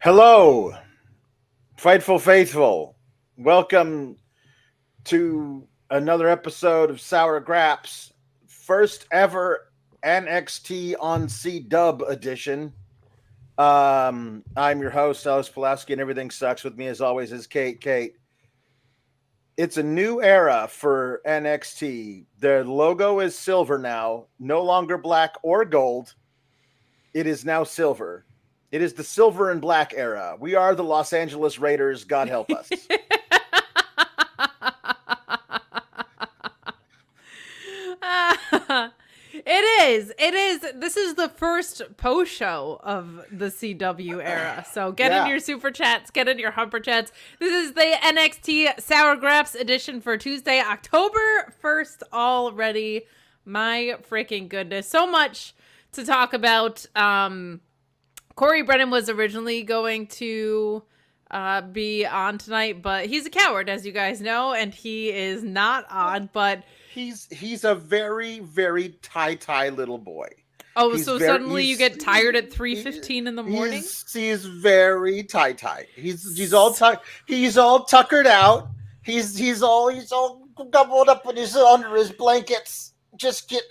Hello, Fightful Faithful. Welcome to another episode of Sour Graps, first ever NXT on C-Dub edition. I'm your host, Alex Pulaski, and everything sucks. With me, as always, is Kate. Kate, it's a new era for NXT. The logo is silver now, no longer black or gold. It is now silver. It is the silver and black era. We are the Los Angeles Raiders. God help us. It is. This is the first post show of the CW era. So get in your super chats, get in your humper chats. This is the NXT Sour Graps edition for Tuesday, October 1st already. My freaking goodness. So much to talk about. Corey Brennan was originally going to be on tonight, but he's a coward, as you guys know, and he is not on. But he's a very, very tie little boy. Oh, so suddenly you get tired at 3:15 in the morning? He's very tie. He's all tuckered out. He's all doubled up under his blankets, just getting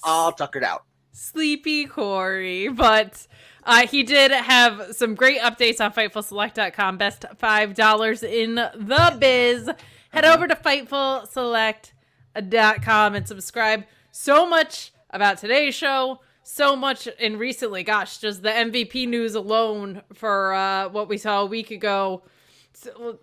all tuckered out. Sleepy Corey, but he did have some great updates on FightfulSelect.com. Best $5 in the biz. Head over to FightfulSelect.com and subscribe. So much about today's show. So much in recently. Gosh, just the MVP news alone for what we saw a week ago.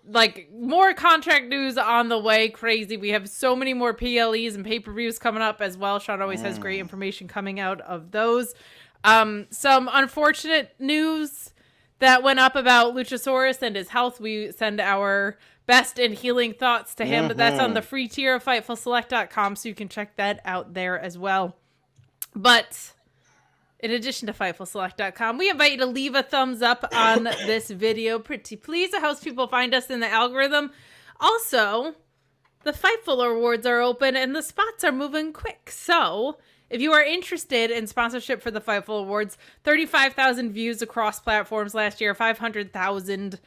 Like, more contract news on the way. Crazy. We have so many more PLEs and pay-per-views coming up as well. Sean always has great information coming out of those. Some unfortunate news that went up about Luchasaurus and his health. We send our best and healing thoughts to him, but that's on the free tier of FightfulSelect.com, so you can check that out there as well. But in addition to FightfulSelect.com, we invite you to leave a thumbs up on this video. Pretty please. It helps people find us in the algorithm. Also, the Fightful Awards are open and the spots are moving quick. So, if you are interested in sponsorship for the Fightful Awards, 35,000 views across platforms last year, 500,000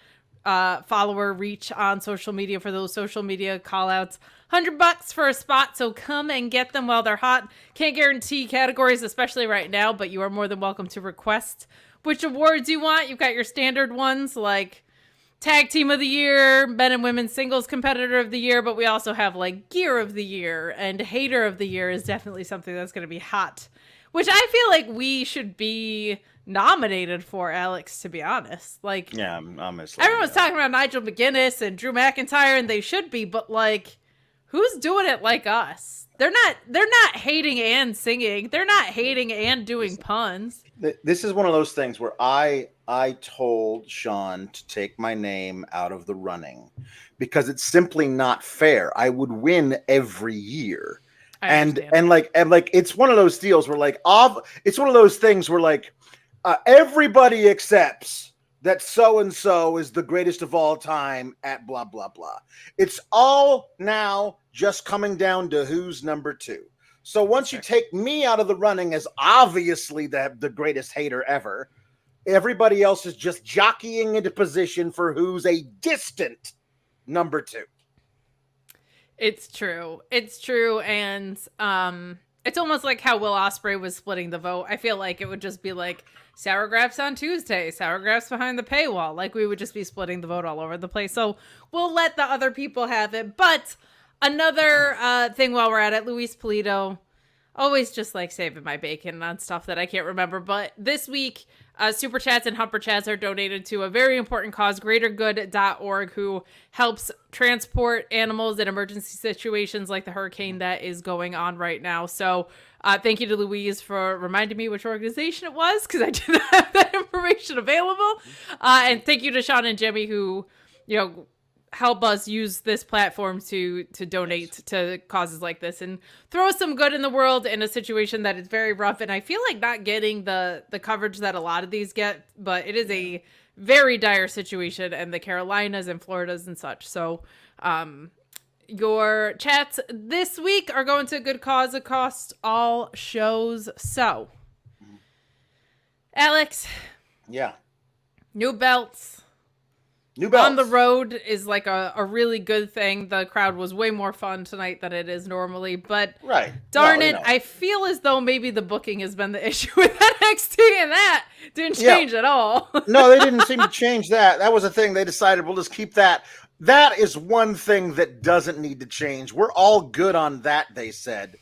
follower reach on social media for those social media callouts. $100 for a spot, so come and get them while they're hot. Can't guarantee categories, especially right now, but you are more than welcome to request which awards you want. You've got your standard ones like Tag Team of the Year, Men and Women Singles Competitor of the Year, but we also have like Gear of the Year, and Hater of the Year is definitely something that's going to be hot, which I feel like we should be nominated for, Alex, to be honest. Like, yeah, I'm everyone's talking about Nigel McGuinness and Drew McIntyre, and they should be, but like, who's doing it like us? They're not hating and singing. They're not hating and doing puns. This is one of those things where I told Sean to take my name out of the running because it's simply not fair. I would win every year. And like it's one of those deals where like it's one of those things where like everybody accepts that so-and-so is the greatest of all time at blah, blah, blah. It's all now just coming down to who's number two. So once you take me out of the running as obviously the greatest hater ever, everybody else is just jockeying into position for who's a distant number two. It's true. And it's almost like how Will Ospreay was splitting the vote. I feel like it would just be like Sour Graps on Tuesday, Sour Graps behind the paywall. Like, we would just be splitting the vote all over the place. So we'll let the other people have it. But another thing while we're at it, Luis Polito, always just like saving my bacon on stuff that I can't remember. But this week, Super Chats and Humper Chats are donated to a very important cause, greatergood.org, who helps transport animals in emergency situations like the hurricane that is going on right now. So thank you to Louise for reminding me which organization it was, because I didn't have that information available. And thank you to Sean and Jimmy, who, help us use this platform to donate to causes like this and throw some good in the world in a situation that is very rough. And I feel like not getting the coverage that a lot of these get, but it is a very dire situation in the Carolinas and Floridas and such. So your chats this week are going to a good cause across all shows. So, Alex. Yeah. New belts. New belts. On the road is like a really good thing. The crowd was way more fun tonight than it is normally. But darn it, I feel as though maybe the booking has been the issue with NXT, and that didn't change at all. No, they didn't seem to change that. That was a thing. They decided we'll just keep that. That is one thing that doesn't need to change. We're all good on that, they said.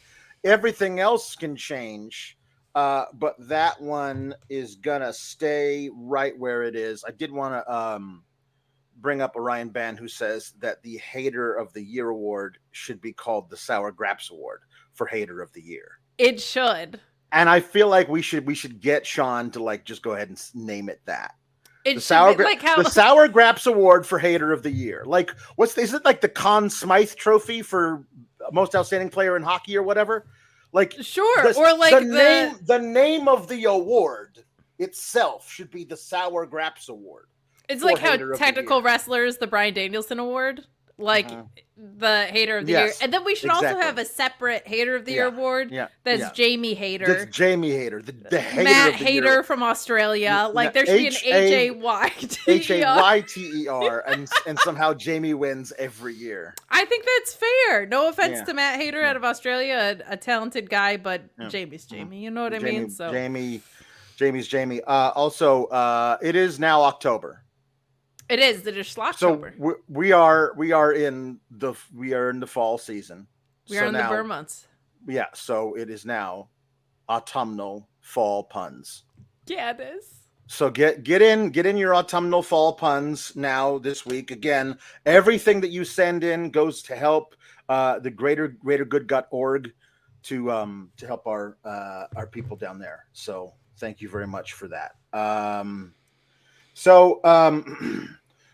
Everything else can change. But that one is going to stay right where it is. I did want to bring up Orion Band, who says that the Hater of the Year award should be called the Sour Graps Award for Hater of the Year. It should. And I feel like we should get Sean to like just go ahead and name it that. The Sour Graps Award for Hater of the Year. Like, is it like the Conn Smythe Trophy for most outstanding player in hockey or whatever? Like, sure. Or like the name of the award itself should be the Sour Graps Award. It's like how technical wrestlers, the Bryan Danielson Award, like the Hater of the Year. And then we should also have a separate Hater of the Year award that's Jamie Hater. That's Jamie Hater. The Hater Matt of the Hater Year. From Australia. Like there should be an Hayter, and somehow Jamie wins every year. I think that's fair. No offense to Matt Hater out of Australia, a talented guy, but Jamie's Jamie. You know what I mean? So Jamie's Jamie. Also, it is now October. It is the Schlocktober. So we are in the fall season. We are in the Burr months. Yeah, so it is now autumnal fall puns. Yeah, it is. So get in your autumnal fall puns now this week. Again, everything that you send in goes to help the greatergood.org to help our people down there. So thank you very much for that.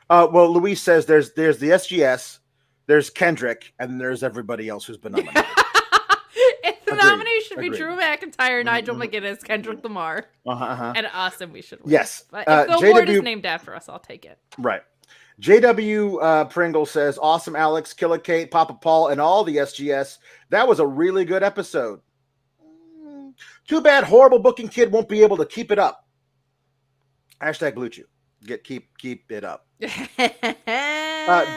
Well, Luis says there's the SGS, there's Kendrick, and there's everybody else who's been nominated. If the nomination should be Drew McIntyre, Nigel McGuinness, Kendrick Lamar, and us, and we should win. Yes. But if the award is named after us, I'll take it. Right. JW Pringle says, awesome, Alex, Killer Kate, Papa Paul, and all the SGS. That was a really good episode. Too bad horrible booking kid won't be able to keep it up. Hashtag Blue Chew. Keep it up.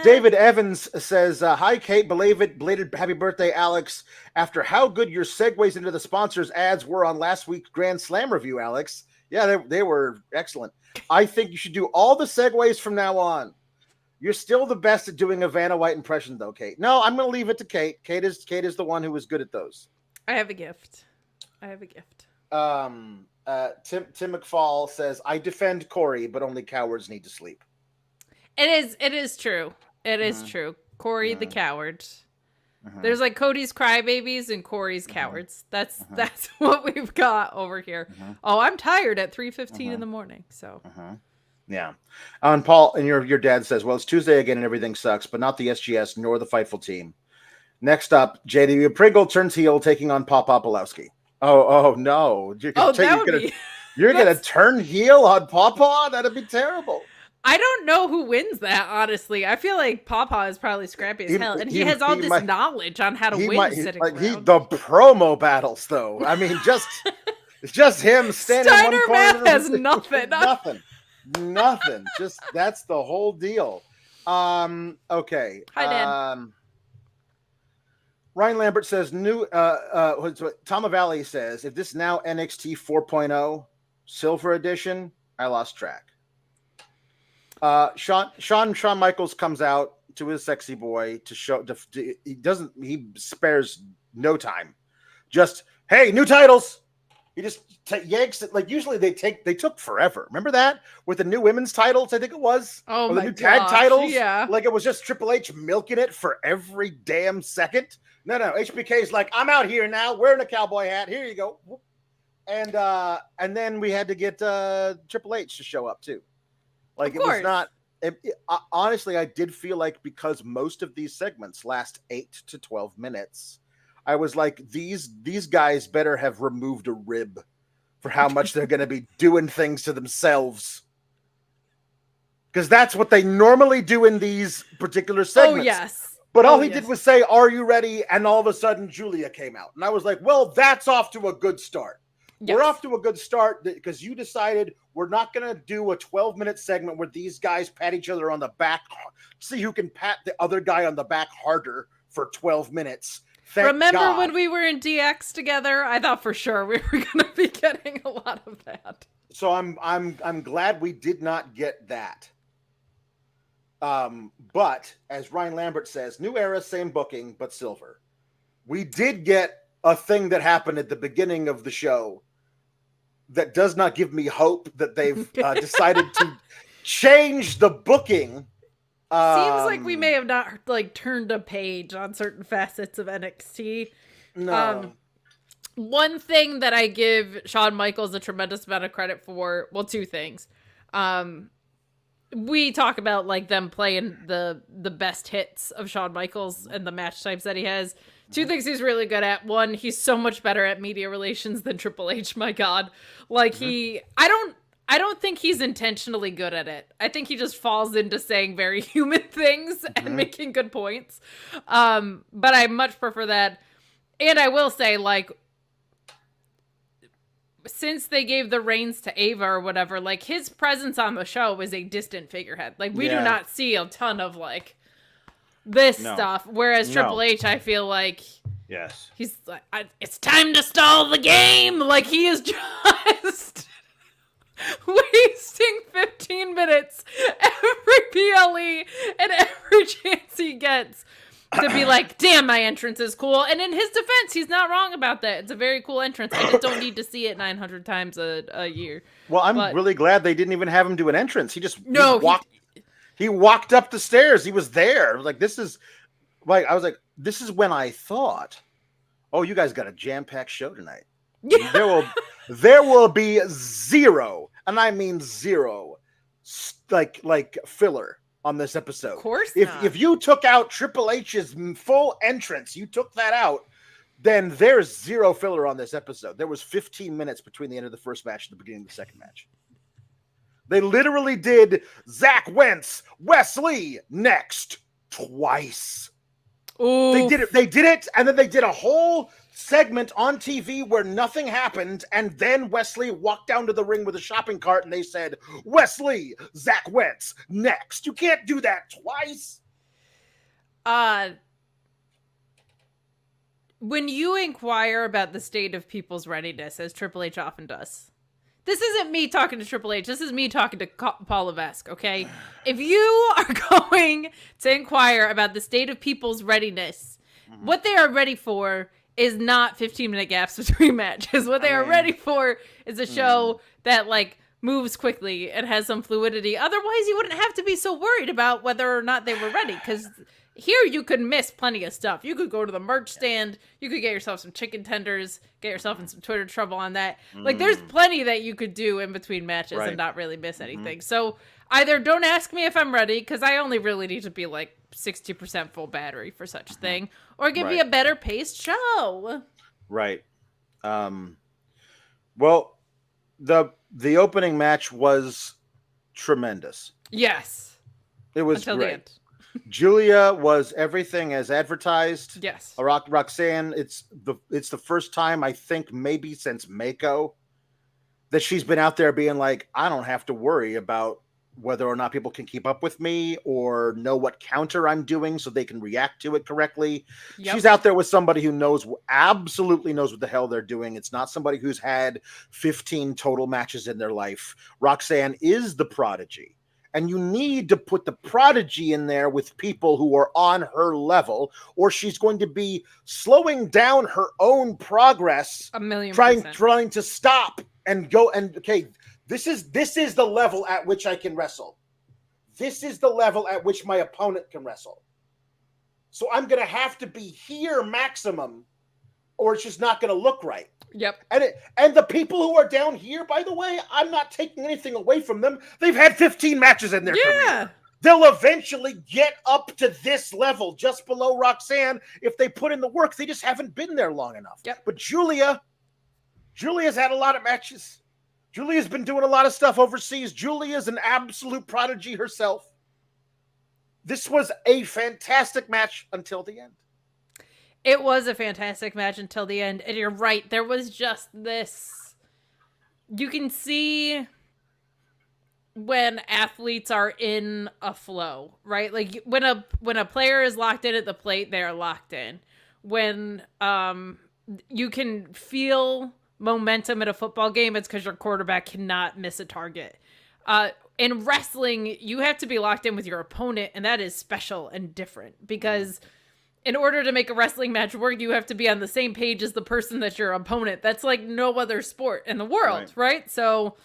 David Evans says, hi, Kate. Belated happy birthday, Alex. After how good your segues into the sponsors ads were on last week's Grand Slam review, Alex. Yeah, they were excellent. I think you should do all the segues from now on. You're still the best at doing a Vanna White impression, though, Kate. No, I'm going to leave it to Kate. Kate is the one who was good at those. I have a gift. Tim McFall says, I defend Corey, but only cowards need to sleep. It is true. It is true. Corey the coward. There's like Cody's crybabies and Corey's cowards. That's what we've got over here. Oh, I'm tired at 3:15 in the morning. So yeah. And Paul, and your dad says, well, it's Tuesday again and everything sucks, but not the SGS nor the Fightful team. Next up, JW Pringle turns heel, taking on Papa Pawlowski. Oh no! You're gonna turn heel on Papa? That'd be terrible. I don't know who wins that, honestly. I feel like Papa is probably scrappy as hell, and he has all this knowledge on how to win sitting around. The promo battles, though. I mean, it's just him standing in one corner. Steiner Math has nothing. Nothing. Just that's the whole deal. Okay. Hi, Dad. Ryan Lambert says, Tom Valley says, if this is now NXT 4.0 Silver Edition, I lost track. Shawn Michaels comes out to his sexy boy to show, he spares no time. Just, hey, new titles. He just yanks it. Like usually they took forever. Remember that with the new women's titles? I think it was. Oh, or the new tag titles. Yeah. Like it was just Triple H milking it for every damn second. No. HBK's like, I'm out here now, wearing a cowboy hat. Here you go. And then we had to get Triple H to show up too. Like it was not. Honestly, I did feel like because most of these segments last 8 to 12 minutes. I was like, these guys better have removed a rib for how much they're going to be doing things to themselves. Because that's what they normally do in these particular segments. Oh, yes. But all he did was say, are you ready? And all of a sudden, Giulia came out. And I was like, well, that's off to a good start. We're off to a good start because you decided we're not going to do a 12-minute segment where these guys pat each other on the back, see who can pat the other guy on the back harder for 12 minutes. Remember when we were in DX together? I thought for sure we were going to be getting a lot of that. So I'm glad we did not get that. But as Ryan Lambert says, new era, same booking, but silver. We did get a thing that happened at the beginning of the show that does not give me hope that they've decided to change the booking. Seems like we may have not turned a page on certain facets of NXT. No. One thing that I give Shawn Michaels a tremendous amount of credit for, well, two things. We talk about them playing the best hits of Shawn Michaels and the match types that he has. Two things he's really good at. One, he's so much better at media relations than Triple H. My God, I don't think he's intentionally good at it. I think he just falls into saying very human things and making good points. But I much prefer that. And I will say, since they gave the reins to Ava or whatever, his presence on the show is a distant figurehead. We do not see a ton of this stuff. Whereas Triple H, I feel yes, he's it's time to stall the game. He is just wasting 15 minutes every PLE and every chance he gets to be damn, my entrance is cool. And in his defense, he's not wrong about that. It's a very cool entrance. I just don't need to see it 900 times a year. Well, I'm really glad they didn't even have him do an entrance. He walked up the stairs. He was there. This is when I thought, oh, you guys got a jam-packed show tonight. There will be zero, and I mean zero, filler on this episode. Of course not. If you took out Triple H's full entrance, you took that out, then there's zero filler on this episode. There was 15 minutes between the end of the first match and the beginning of the second match. They literally did Zach Wentz, Wesley next twice. Ooh. They did it, and then they did a whole segment on TV where nothing happened, and then Wesley walked down to the ring with a shopping cart, and they said, Wesley, Zach Wentz next. You can't do that twice. When you inquire about the state of people's readiness, as Triple H often does, this isn't me talking to Triple H. This is me talking to Paul Levesque, okay? If you are going to inquire about the state of people's readiness, what they are ready for is not 15-minute gaps between matches. What they are ready for is a show that, moves quickly and has some fluidity. Otherwise, you wouldn't have to be so worried about whether or not they were ready, because here you could miss plenty of stuff. You could go to the merch stand. You could get yourself some chicken tenders, get yourself in some Twitter trouble on that. There's plenty that you could do in between matches and not really miss anything. So either don't ask me if I'm ready, because I only really need to be 60% full battery for such thing, or give me a better paced show. Right. Well, the opening match was tremendous. Yes. It was until great. The end. Giulia was everything as advertised. Yes. Roxanne, it's the first time, I think, maybe since Mako, that she's been out there being I don't have to worry about whether or not people can keep up with me or know what counter I'm doing so they can react to it correctly. Yep. She's out there with somebody who absolutely knows what the hell they're doing. It's not somebody who's had 15 total matches in their life. Roxanne is the prodigy. And you need to put the prodigy in there with people who are on her level, or she's going to be slowing down her own progress. 1,000,000%. Trying to stop and go and this is the level at which I can wrestle. This is the level at which my opponent can wrestle. So I'm going to have to be here maximum, or it's just not going to look right. Yep. And the people who are down here, by the way, I'm not taking anything away from them. They've had 15 matches in their career. They'll eventually get up to this level just below Roxanne if they put in the work. They just haven't been there long enough. Yep. But Giulia's had a lot of matches. Giulia's been doing a lot of stuff overseas. Giulia's an absolute prodigy herself. This was a fantastic match until the end. It was a fantastic match until the end. And you're right. There was just this you can see when athletes are in a flow, right? Like when a player is locked in at the plate, they're locked in. When you can feel momentum at a football game, it's because your quarterback cannot miss a target. In wrestling, you have to be locked in with your opponent, and that is special and different because in order to make a wrestling match work, you have to be on the same page as the person that's your opponent. That's like no other sport in the world, right? So,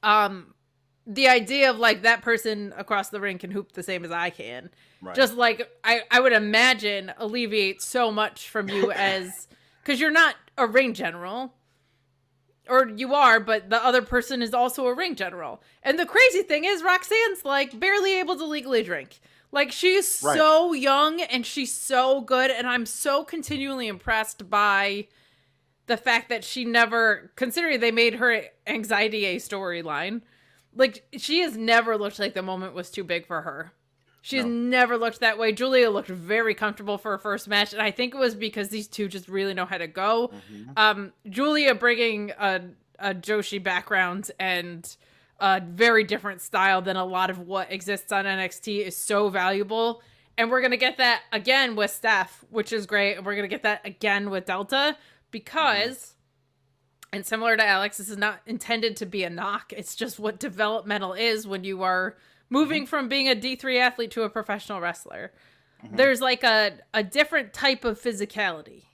the idea of like that person across the ring can hoop the same as I can. Right. Just like I would imagine alleviates so much from you as because you're not a ring general. Or you are, but the other person is also a ring general. And the crazy thing is Roxanne's like barely able to legally drink. Like she's so young and she's so good. And I'm so continually impressed by the fact that she never, considering they made her anxiety a storyline, like she has never looked like the moment was too big for her. She's never looked that way. Giulia looked very comfortable for her first match, and I think it was because these two just really know how to go. Mm-hmm. Giulia bringing a Joshi background and a very different style than a lot of what exists on NXT is so valuable. And we're going to get that again with Steph, which is great. And we're going to get that again with Delta because, and similar to Alex, this is not intended to be a knock. It's just what developmental is when you are moving from being a D3 athlete to a professional wrestler. There's like a different type of physicality.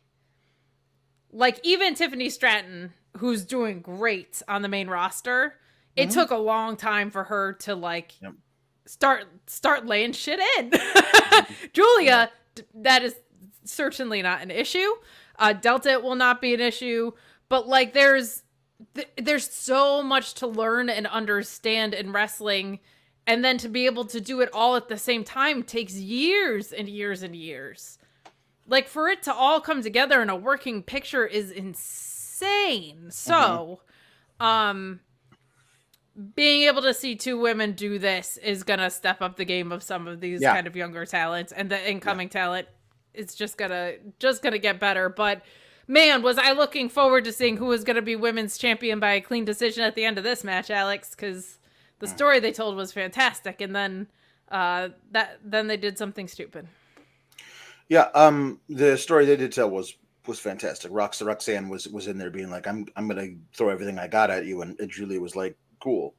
Like even Tiffany Stratton, who's doing great on the main roster, it took a long time for her to like start laying shit in. Giulia, that is certainly not an issue. Delta, it will not be an issue. But like there's so much to learn and understand in wrestling. And then to be able to do it all at the same time takes years and years and years. Like, for it to all come together in a working picture is insane. So, being able to see two women do this is going to step up the game of some of these kind of younger talents. And the incoming talent is just gonna get better. But, man, was I looking forward to seeing who was going to be women's champion by a clean decision at the end of this match, Alex, because the story they told was fantastic, and then then they did something stupid. Yeah, the story they did tell was fantastic. Roxanne was in there being like, I'm gonna throw everything I got at you, and Giulia was like, cool.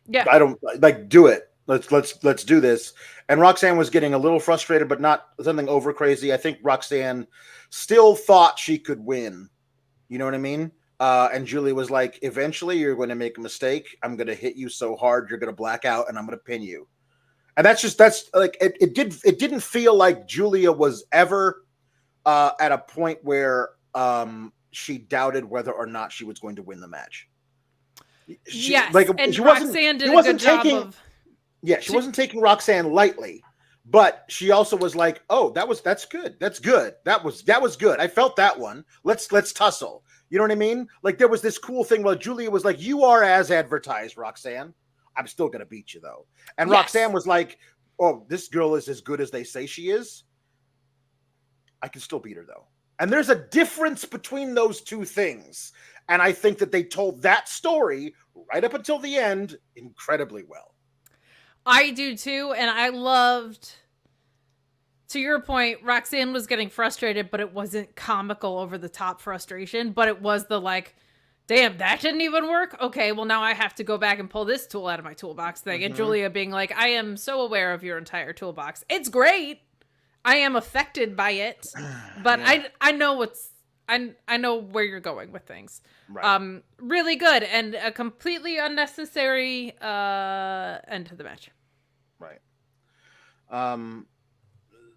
Yeah, I don't like do it. Let's do this. And Roxanne was getting a little frustrated, but not something over crazy. I think Roxanne still thought she could win. You know what I mean? And Giulia was like, eventually you're going to make a mistake. I'm going to hit you so hard, you're going to black out and I'm going to pin you. And that's like, it didn't feel like Giulia was ever at a point where she doubted whether or not she was going to win the match. Yes. Like, and Roxanne did a good job of. Yeah. She wasn't taking Roxanne lightly, but she also was like, oh, that's good. That's good. That was good. I felt that one. Let's tussle. You know what I mean? Like there was this cool thing where Giulia was like, you are as advertised, Roxanne. I'm still going to beat you though. And Roxanne was like, oh, this girl is as good as they say she is. I can still beat her though. And there's a difference between those two things. And I think that they told that story right up until the end incredibly well. I do too. And I loved, to your point, Roxanne was getting frustrated, but it wasn't comical over the top frustration, but it was the like, damn, that didn't even work. Okay, well now I have to go back and pull this tool out of my toolbox thing. And Giulia being like, I am so aware of your entire toolbox. It's great. I am affected by it, but I know I know where you're going with things. Right. Really good and a completely unnecessary end to the match. Right.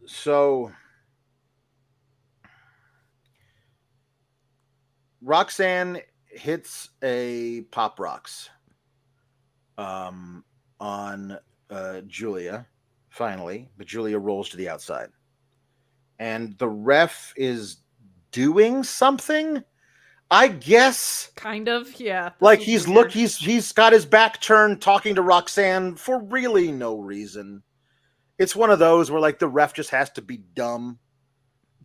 So Roxanne hits a pop rocks on Giulia finally, but Giulia rolls to the outside. And the ref is doing something, I guess. Kind of, yeah. Like he's got his back turned talking to Roxanne for really no reason. It's one of those where like the ref just has to be dumb.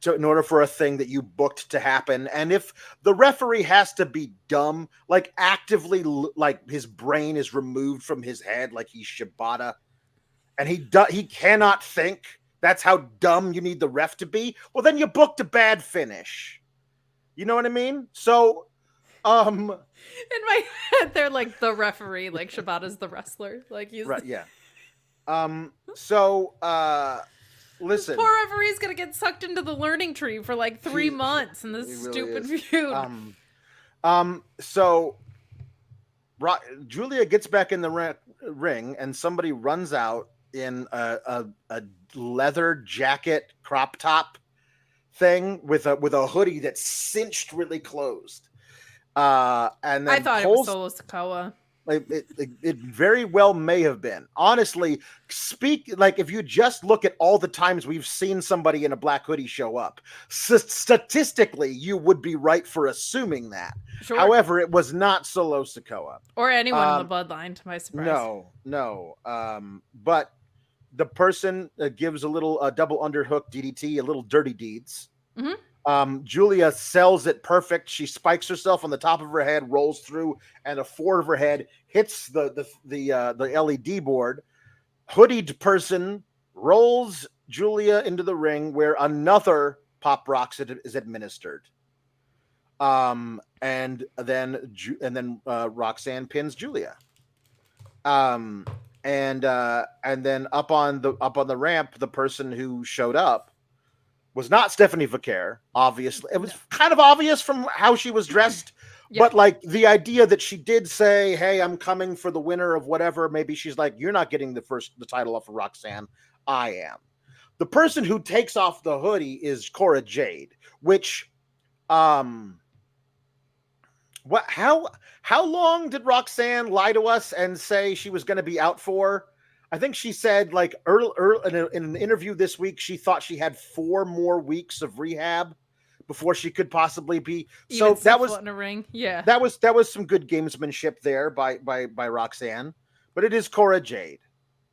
in order for a thing that you booked to happen. And if the referee has to be dumb, like actively, like his brain is removed from his head, like he's Shibata, and he cannot think. That's how dumb you need the ref to be. Well, then you booked a bad finish. You know what I mean? So, in my head, they're like the referee, like Shibata's the wrestler. Like he's right, yeah. So, listen, this poor referee's gonna get sucked into the learning tree for like 3 months in this stupid feud. So Giulia gets back in the ring, and somebody runs out in a leather jacket crop top thing with a hoodie that's cinched really closed. And then I thought it was Solo Sikoa. It very well may have been. Honestly, if you just look at all the times we've seen somebody in a black hoodie show up, statistically, you would be right for assuming that. Sure. However, it was not Solo Sikoa. Or anyone in the bloodline, to my surprise. No. But the person gives a little double underhook DDT, a little dirty deeds. Mm-hmm. Giulia sells it perfect. She spikes herself on the top of her head, rolls through, and the forward of her head hits the LED board. Hoodied person rolls Giulia into the ring, where another pop rocks is administered. And then Roxanne pins Giulia. And then up on the ramp, the person who showed up was not Stephanie Vaquer, obviously. It was kind of obvious from how she was dressed, but like the idea that she did say, hey, I'm coming for the winner of whatever, maybe she's like, you're not getting the title off of Roxanne, I am. The person who takes off the hoodie is Cora Jade, which, how long did Roxanne lie to us and say she was going to be out for? I think she said like early in an interview this week, she thought she had 4 more weeks of rehab before she could possibly be. Even so that was in a ring. Yeah, that was some good gamesmanship there by Roxanne. But it is Cora Jade,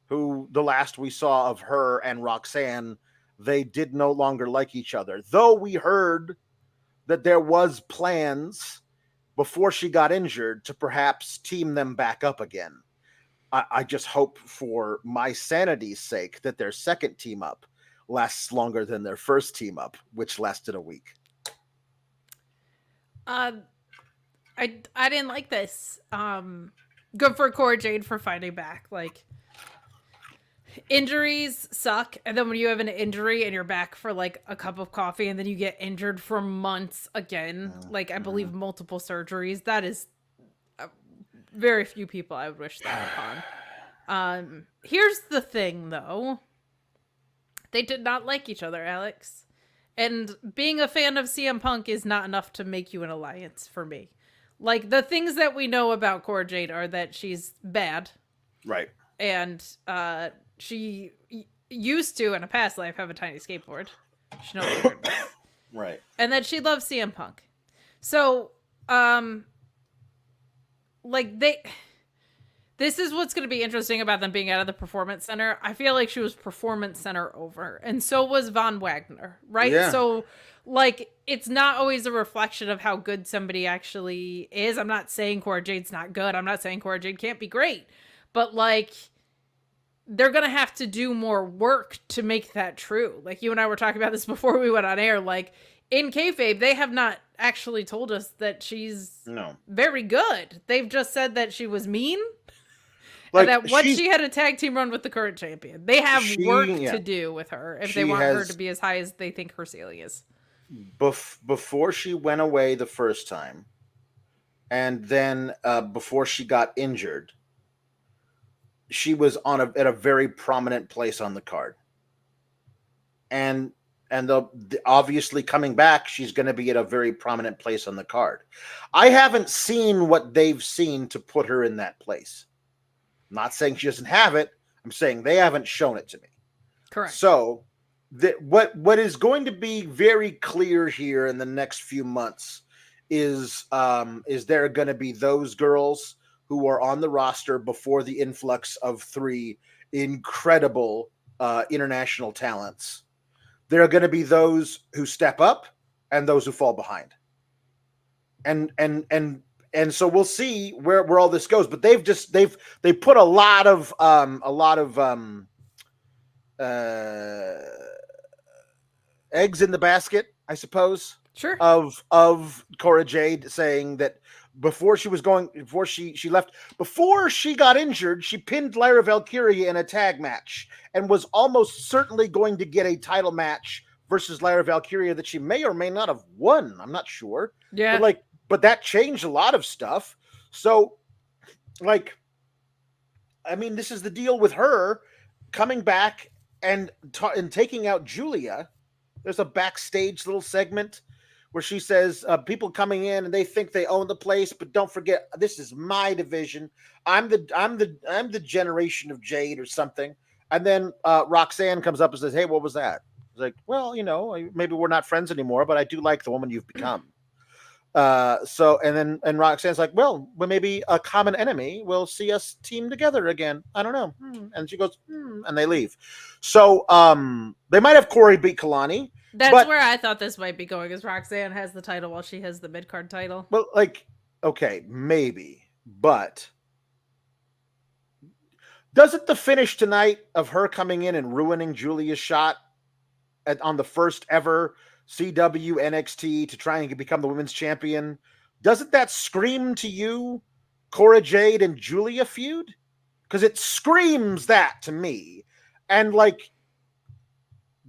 who the last we saw of her and Roxanne, they did no longer like each other. Though we heard that there was plans before she got injured to perhaps team them back up again. I just hope for my sanity's sake that their second team up lasts longer than their first team up, which lasted a week. I didn't like this. Good for Cora Jade for fighting back. Like, injuries suck, and then when you have an injury and you're back for like a cup of coffee and then you get injured for months again, like I believe multiple surgeries, that is very few people I would wish that upon. Here's the thing, though. They did not like each other, Alex. And being a fan of CM Punk is not enough to make you an alliance for me. Like, the things that we know about Cora Jade are that she's bad. Right. And she used to, in a past life, have a tiny skateboard. She no longer does. Right. And that she loves CM Punk. So, like this is what's going to be interesting about them being out of the Performance Center. I feel like she was Performance Center over, and so was Von Wagner, right? Yeah. So like, it's not always a reflection of how good somebody actually is. I'm not saying Cora Jade's not good. I'm not saying Cora Jade can't be great, but like, they're going to have to do more work to make that true. Like, you and I were talking about this before we went on air. Like, in kayfabe, they have not actually told us that she's very good. They've just said that she was mean. Like, and that once she had a tag team run with the current champion. They have work to do with her if they want her to be as high as they think her ceiling is. Before she went away the first time, and then before she got injured, she was at a very prominent place on the card. And obviously coming back, she's going to be at a very prominent place on the card. I haven't seen what they've seen to put her in that place. I'm not saying she doesn't have it. I'm saying they haven't shown it to me. Correct. So what is going to be very clear here in the next few months is there going to be those girls who are on the roster before the influx of 3 incredible international talents there are going to be those who step up and those who fall behind. And so we'll see where all this goes. But they put a lot of eggs in the basket, I suppose. Sure. Of Cora Jade saying that before she left, before she got injured, she pinned Lyra Valkyria in a tag match and was almost certainly going to get a title match versus Lyra Valkyria that she may or may not have won. I'm not sure. Yeah. But that changed a lot of stuff. So, like, I mean, this is the deal with her coming back and taking out Giulia. There's a backstage little segment where she says, people coming in and they think they own the place, but don't forget, this is my division. I'm the generation of Jade or something. And then Roxanne comes up and says, hey, what was that? It's like, well, maybe we're not friends anymore, but I do like the woman you've become. And Roxanne's like, well, maybe a common enemy will see us team together again. I don't know. And she goes, and they leave. So they might have Corey beat Kalani. That's where I thought this might be going, is Roxanne has the title while she has the mid-card title. Well, like, okay, maybe, but doesn't the finish tonight of her coming in and ruining Giulia's shot on the first ever CW NXT to try and become the women's champion, doesn't that scream to you Cora Jade and Giulia feud? Because it screams that to me. And like,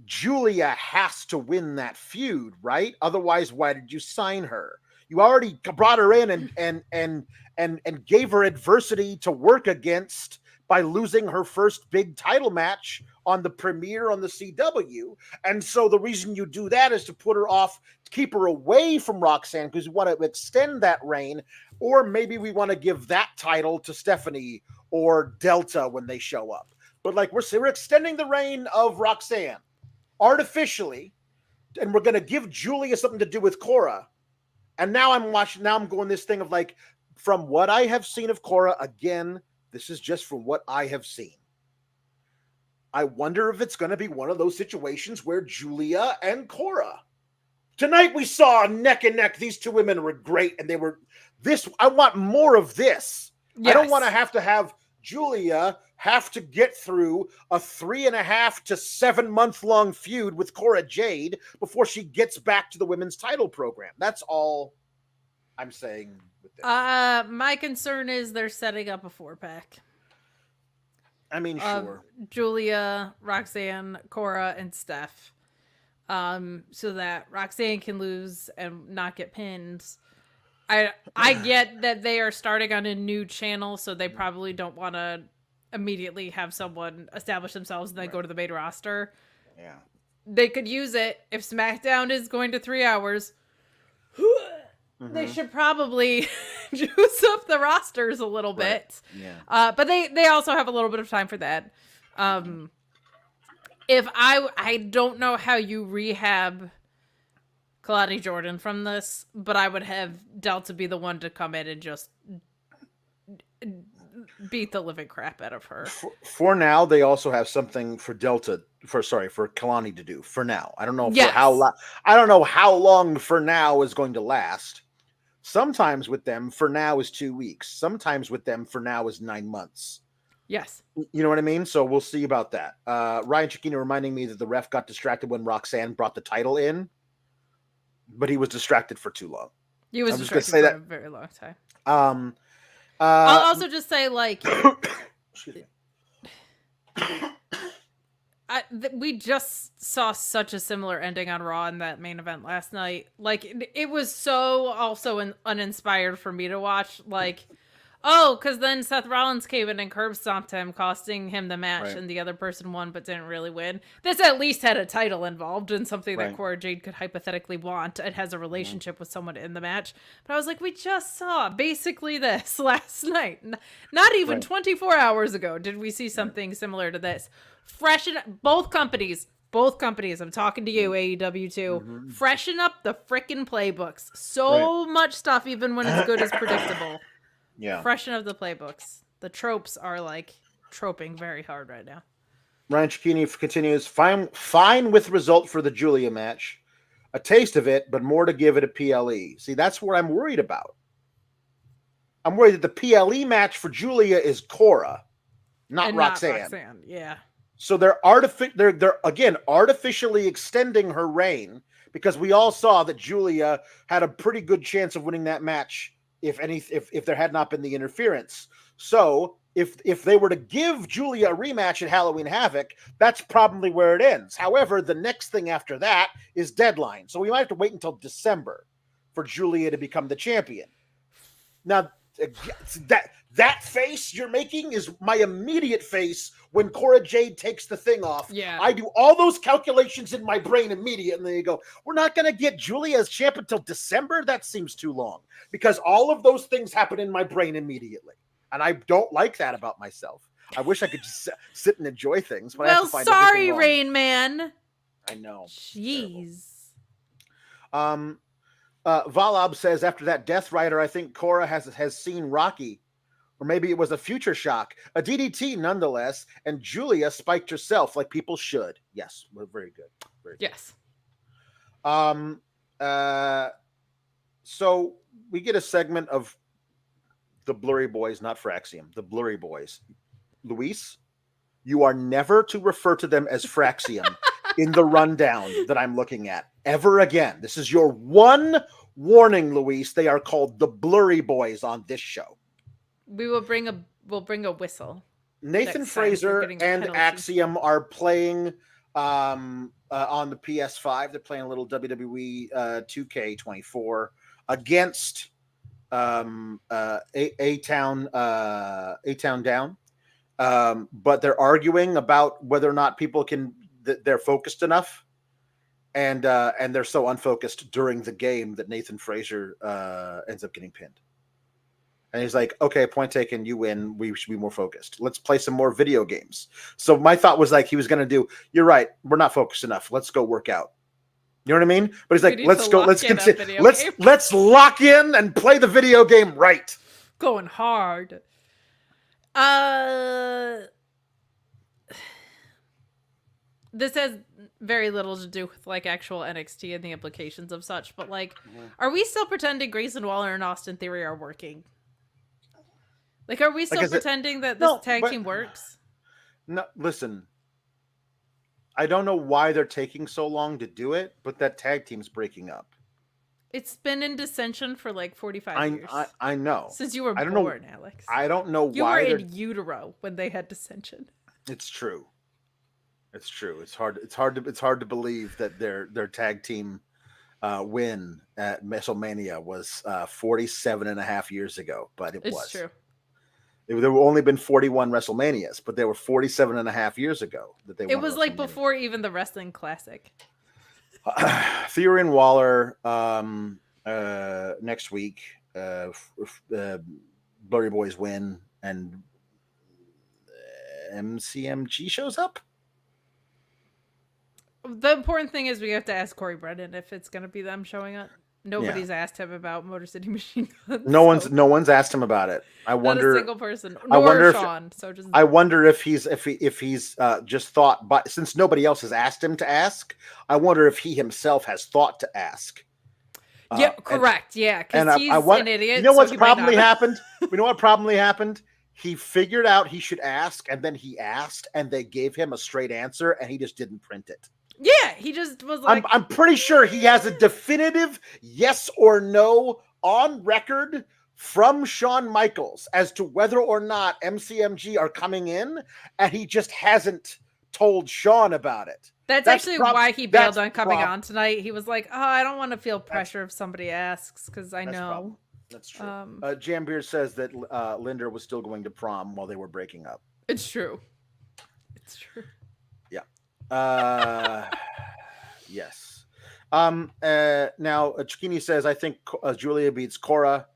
Giulia has to win that feud, right? Otherwise, why did you sign her? You already brought her in and gave her adversity to work against by losing her first big title match on the premiere on the CW. And so the reason you do that is to put her off, to keep her away from Roxanne, because we want to extend that reign, or maybe we want to give that title to Stephanie or Delta when they show up. But like, we're extending the reign of Roxanne artificially, and we're going to give Giulia something to do with Cora. And now I'm going this thing of like, from what I have seen of Cora, again, this is just from what I have seen. I wonder if it's going to be one of those situations where Giulia and Cora. Tonight we saw neck and neck. These two women were great, and they were this. I want more of this. Yes. I don't want to have Giulia have to get through a 3.5 to 7 month long feud with Cora Jade before she gets back to the women's title program. That's all I'm saying with this. My concern is they're setting up a 4-pack. I mean, sure. Giulia, Roxanne, Cora, and Steph. So that Roxanne can lose and not get pinned. I get that they are starting on a new channel, so they probably don't want to immediately have someone establish themselves and then go to the main roster. Yeah. They could use it if SmackDown is going to 3 hours. They should probably juice up the rosters a little bit. Yeah. But they also have a little bit of time for that. If I don't know how you rehab Kalani Jordan from this, but I would have Delta be the one to come in and just beat the living crap out of her. For now, they also have something for for Kalani to do. For now, I don't know I don't know how long for now is going to last. Sometimes with them, for now is 2 weeks. Sometimes with them, for now is 9 months. Yes. You know what I mean? So we'll see about that. Ryan Chiquino reminding me that the ref got distracted when Roxanne brought the title in, but he was distracted for too long. He was distracted for a very long time. I'll also just say, like, we just saw such a similar ending on Raw in that main event last night. Like, it was so also uninspired for me to watch. Like, because then Seth Rollins came in and curb stomped him, costing him the match, and the other person won but didn't really win. This at least had a title involved and something that Cora Jade could hypothetically want. It has a relationship with someone in the match. But I was like, we just saw basically this last night. Not even 24 hours ago did we see something similar to this. Freshen both companies, I'm talking to you, AEW too. Freshen up the frickin' playbooks. So much stuff, even when it's good, is predictable. Yeah. Freshen up the playbooks. The tropes are like troping very hard right now. Ryan Cicchini continues, fine with result for the Giulia match. A taste of it, but more to give it a PLE. See, that's what I'm worried about. I'm worried that the PLE match for Giulia is Cora, not Roxanne. Yeah. So they're again artificially extending her reign, because we all saw that Giulia had a pretty good chance of winning that match if there had not been the interference. So if they were to give Giulia a rematch at Halloween Havoc, that's probably where it ends. However, the next thing after that is Deadline. So we might have to wait until December for Giulia to become the champion. Now, that face you're making is my immediate face when Cora Jade takes the thing off. Yeah. I do all those calculations in my brain immediately, and then you go, we're not going to get Giulia as champ until December? That seems too long, because all of those things happen in my brain immediately, and I don't like that about myself. I wish I could just sit and enjoy things, but I have to find sorry, Rain Man. I know. Jeez. Valab says, after that Death Rider, I think Cora has seen Rocky, or maybe it was a future shock. A DDT nonetheless, and Giulia spiked herself like people should. Yes, very good. Very good. Yes. So we get a segment of the Blurry Boys, not Fraxium, the Blurry Boys. Luis, you are never to refer to them as Fraxium in the rundown that I'm looking at ever again. This is your one warning, Luis. They are called the Blurry Boys on this show. We'll bring a whistle. Nathan Fraser and Axiom are playing on the PS5. They're playing a little WWE 2K24 against A-Town Down. But they're arguing about whether or not people they're focused enough, and they're so unfocused during the game that Nathan Fraser ends up getting pinned. And he's like, okay, point taken, you win. We should be more focused. Let's play some more video games. So my thought was like, he was going to do, you're right, we're not focused enough. Let's go work out. You know what I mean? But he's like, let's go, let's continue. Let's lock in and play the video game right. Going hard. This has very little to do with like actual NXT and the implications of such, but like, are we still pretending Grayson Waller and Austin Theory are working? Like, are we still pretending that this tag team works? No, listen. I don't know why they're taking so long to do it, but that tag team's breaking up. It's been in dissension for like 45 years. I know. Since you were born, Alex. I don't know you why. You were in utero when they had dissension. It's true. It's true. It's hard to believe that their tag team win at WrestleMania was 47 and a half years ago, but it was. It's true. There were only been 41 WrestleManias, but they were 47 and a half years ago that they won. It was like before even the Wrestling Classic. Theory and Waller next week. Blurry Boys win, and MCMG shows up. The important thing is we have to ask Corey Brennan if it's going to be them showing up. Nobody's asked him about Motor City Machine Guns. No one's asked him about it. I wonder. Not a single person. I wonder Sean. I wonder if he's just thought. But since nobody else has asked him to ask, I wonder if he himself has thought to ask. Yeah, correct. Because he's an idiot. You know what's probably happened? You know what probably happened? He figured out he should ask, and then he asked, and they gave him a straight answer, and he just didn't print it. Yeah, he just was like... I'm pretty sure he has a definitive yes or no on record from Shawn Michaels as to whether or not MCMG are coming in, and he just hasn't told Shawn about it. That's actually why he bailed on coming on tonight. He was like, I don't want to feel pressure if somebody asks, because I know. That's true. Jambeard says that Linder was still going to prom while they were breaking up. It's true. It's true. Yes. Now Cicchini says, I think Giulia beats Cora,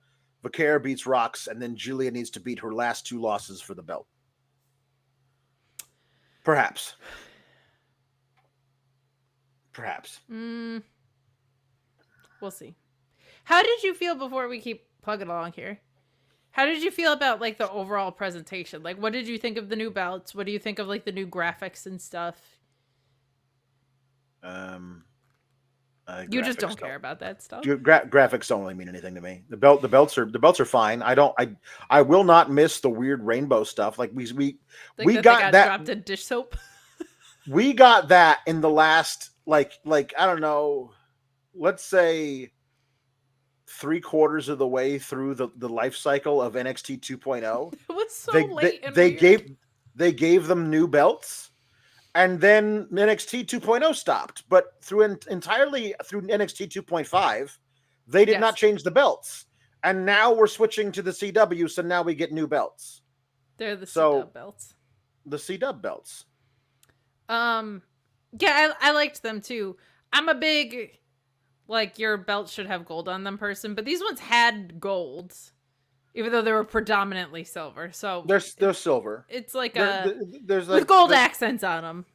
Vaquer beats Rox, and then Giulia needs to beat her last two losses for the belt. Perhaps. We'll see. How did you feel before we keep plugging along here? How did you feel about like the overall presentation? Like, what did you think of the new belts? What do you think of like the new graphics and stuff? You just don't care about that stuff. Graphics don't really mean anything to me. The belts are fine. I will not miss the weird rainbow stuff. Like we got that dropped in dish soap. We got that in the last like I don't know, let's say 3/4 of the way through the life cycle of NXT 2.0. It was so late. They gave them new belts. And then NXT 2.0 stopped, but entirely through NXT 2.5, they did not change the belts. And now we're switching to the CW, so now we get new belts. They're the CW belts. The CW belts. Yeah, I liked them too. I'm a big, like, your belt should have gold on them person, but these ones had gold, even though they were predominantly silver. So they're silver. It's like there's with gold accents on them.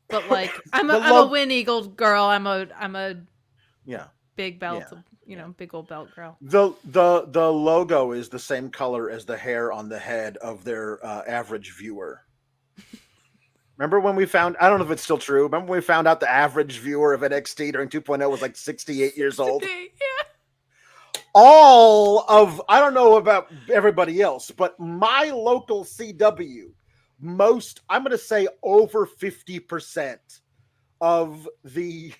But like I'm a Win Eagle girl. I'm a big belt, big old belt girl. The logo is the same color as the hair on the head of their average viewer. Remember when we found, I don't know if it's still true, remember when we found out the average viewer of NXT during 2.0 was like 68 years old? Yeah. I don't know about everybody else, but my local CW, I'm going to say over 50% of the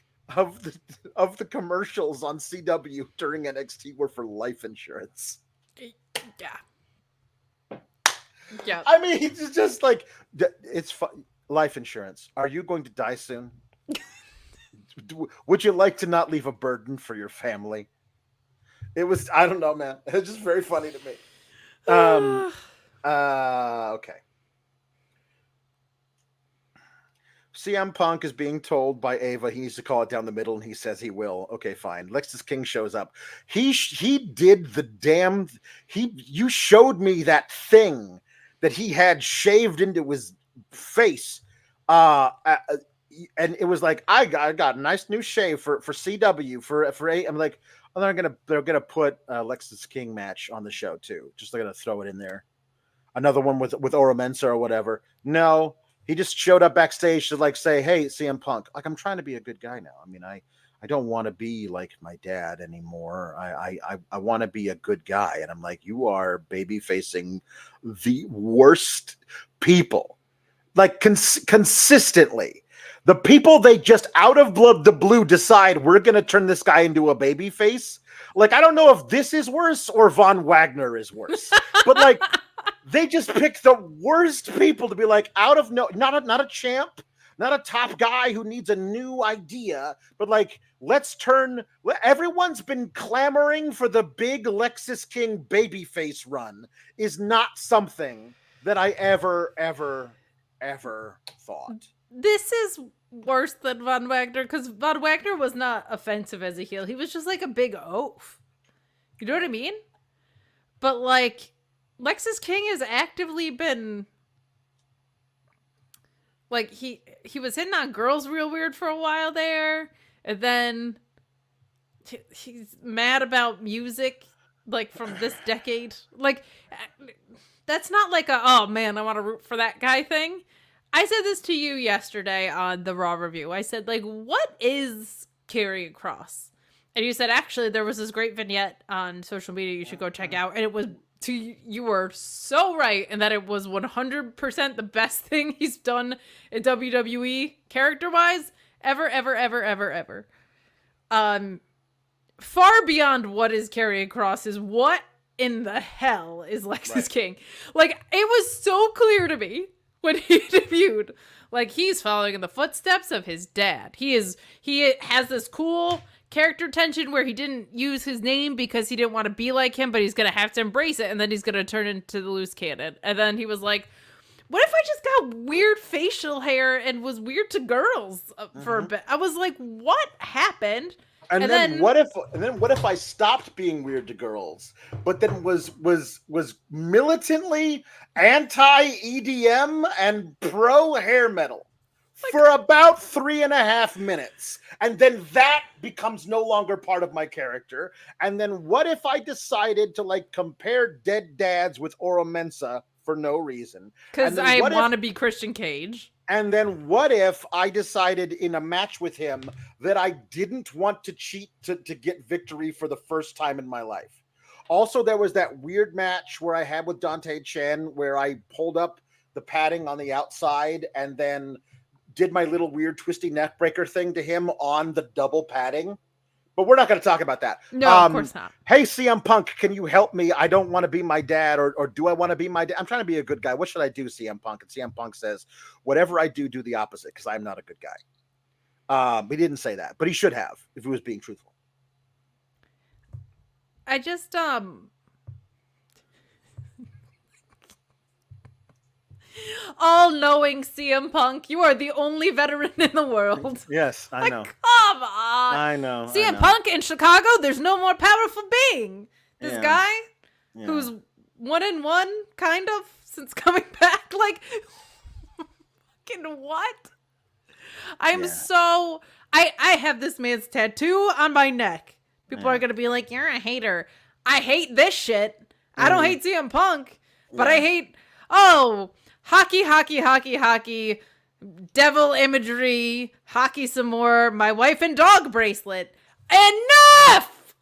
commercials on CW during NXT were for life insurance. Yeah. I mean, it's just like, it's fun. Life insurance. Are you going to die soon? Would you like to not leave a burden for your family? It was, I don't know, man. It's just very funny to me. Okay. CM Punk is being told by Ava he needs to call it down the middle, and he says he will. Okay, fine. Lexus King shows up. He did the damn. You showed me that thing that he had shaved into his face, and it was like I got a nice new shave for CW for A. I'm like, oh, they're gonna put Lexus King match on the show too. Just they're gonna throw it in there. Another one with Ora Mensa or whatever. No. He just showed up backstage to like say, "Hey, CM Punk, like I'm trying to be a good guy now. I mean, I don't want to be like my dad anymore. I want to be a good guy." And I'm like, "You are baby facing the worst people, like consistently. The people they just out of the blue decide we're gonna turn this guy into a baby face. Like I don't know if this is worse or Von Wagner is worse, but like." They just picked the worst people to be like not a champ, not a top guy who needs a new idea, but like everyone's been clamoring for the big Lexus King babyface run is not something that I ever thought. This is worse than Von Wagner because Von Wagner was not offensive as a heel. He was just like a big oaf. You know what I mean? But like Lexus King has actively been like he was hitting on girls real weird for a while there, and then he's mad about music like from this decade. Like that's not like oh man, I want to root for that guy thing. I said this to you yesterday on the Raw review. I said like, what is Karrion Kross? And you said actually there was this great vignette on social media you should go check out, and it was. You were so right in that it was 100% the best thing he's done in WWE character-wise ever. Far beyond what is Karrion Kross is what in the hell is Lexus King. Like, it was so clear to me when he debuted. Like, he's following in the footsteps of his dad. He has this cool character tension where he didn't use his name because he didn't want to be like him, but he's gonna have to embrace it, and then he's gonna turn into the loose cannon. And then he was like, what if I just got weird facial hair and was weird to girls for a bit? I was like, what happened? And then what if I stopped being weird to girls, but then was militantly anti EDM and pro hair metal for about 3.5 minutes. And then that becomes no longer part of my character. And then what if I decided to like compare dead dads with Oro Mensa for no reason? Because I want to be Christian Cage. And then what if I decided in a match with him that I didn't want to cheat to get victory for the first time in my life? Also, there was that weird match where I had with Dante Chen where I pulled up the padding on the outside and then did my little weird twisty neck breaker thing to him on the double padding. But we're not going to talk about that. No, of course not. Hey, CM Punk, can you help me? I don't want to be my dad, or do I want to be my dad? I'm trying to be a good guy. What should I do, CM Punk? And CM Punk says, whatever I do, do the opposite, because I'm not a good guy. He didn't say that, but he should have, if he was being truthful. I just, all-knowing CM Punk, you are the only veteran in the world. Yes, I know. Come on. I know. CM Punk in Chicago, there's no more powerful being. This guy, who's 1-1, kind of, since coming back. Like, fucking what? I'm so... I have this man's tattoo on my neck. People are going to be like, you're a hater. I hate this shit. I don't hate CM Punk, but I hate... hockey, devil imagery, hockey some more, my wife and dog bracelet. Enough!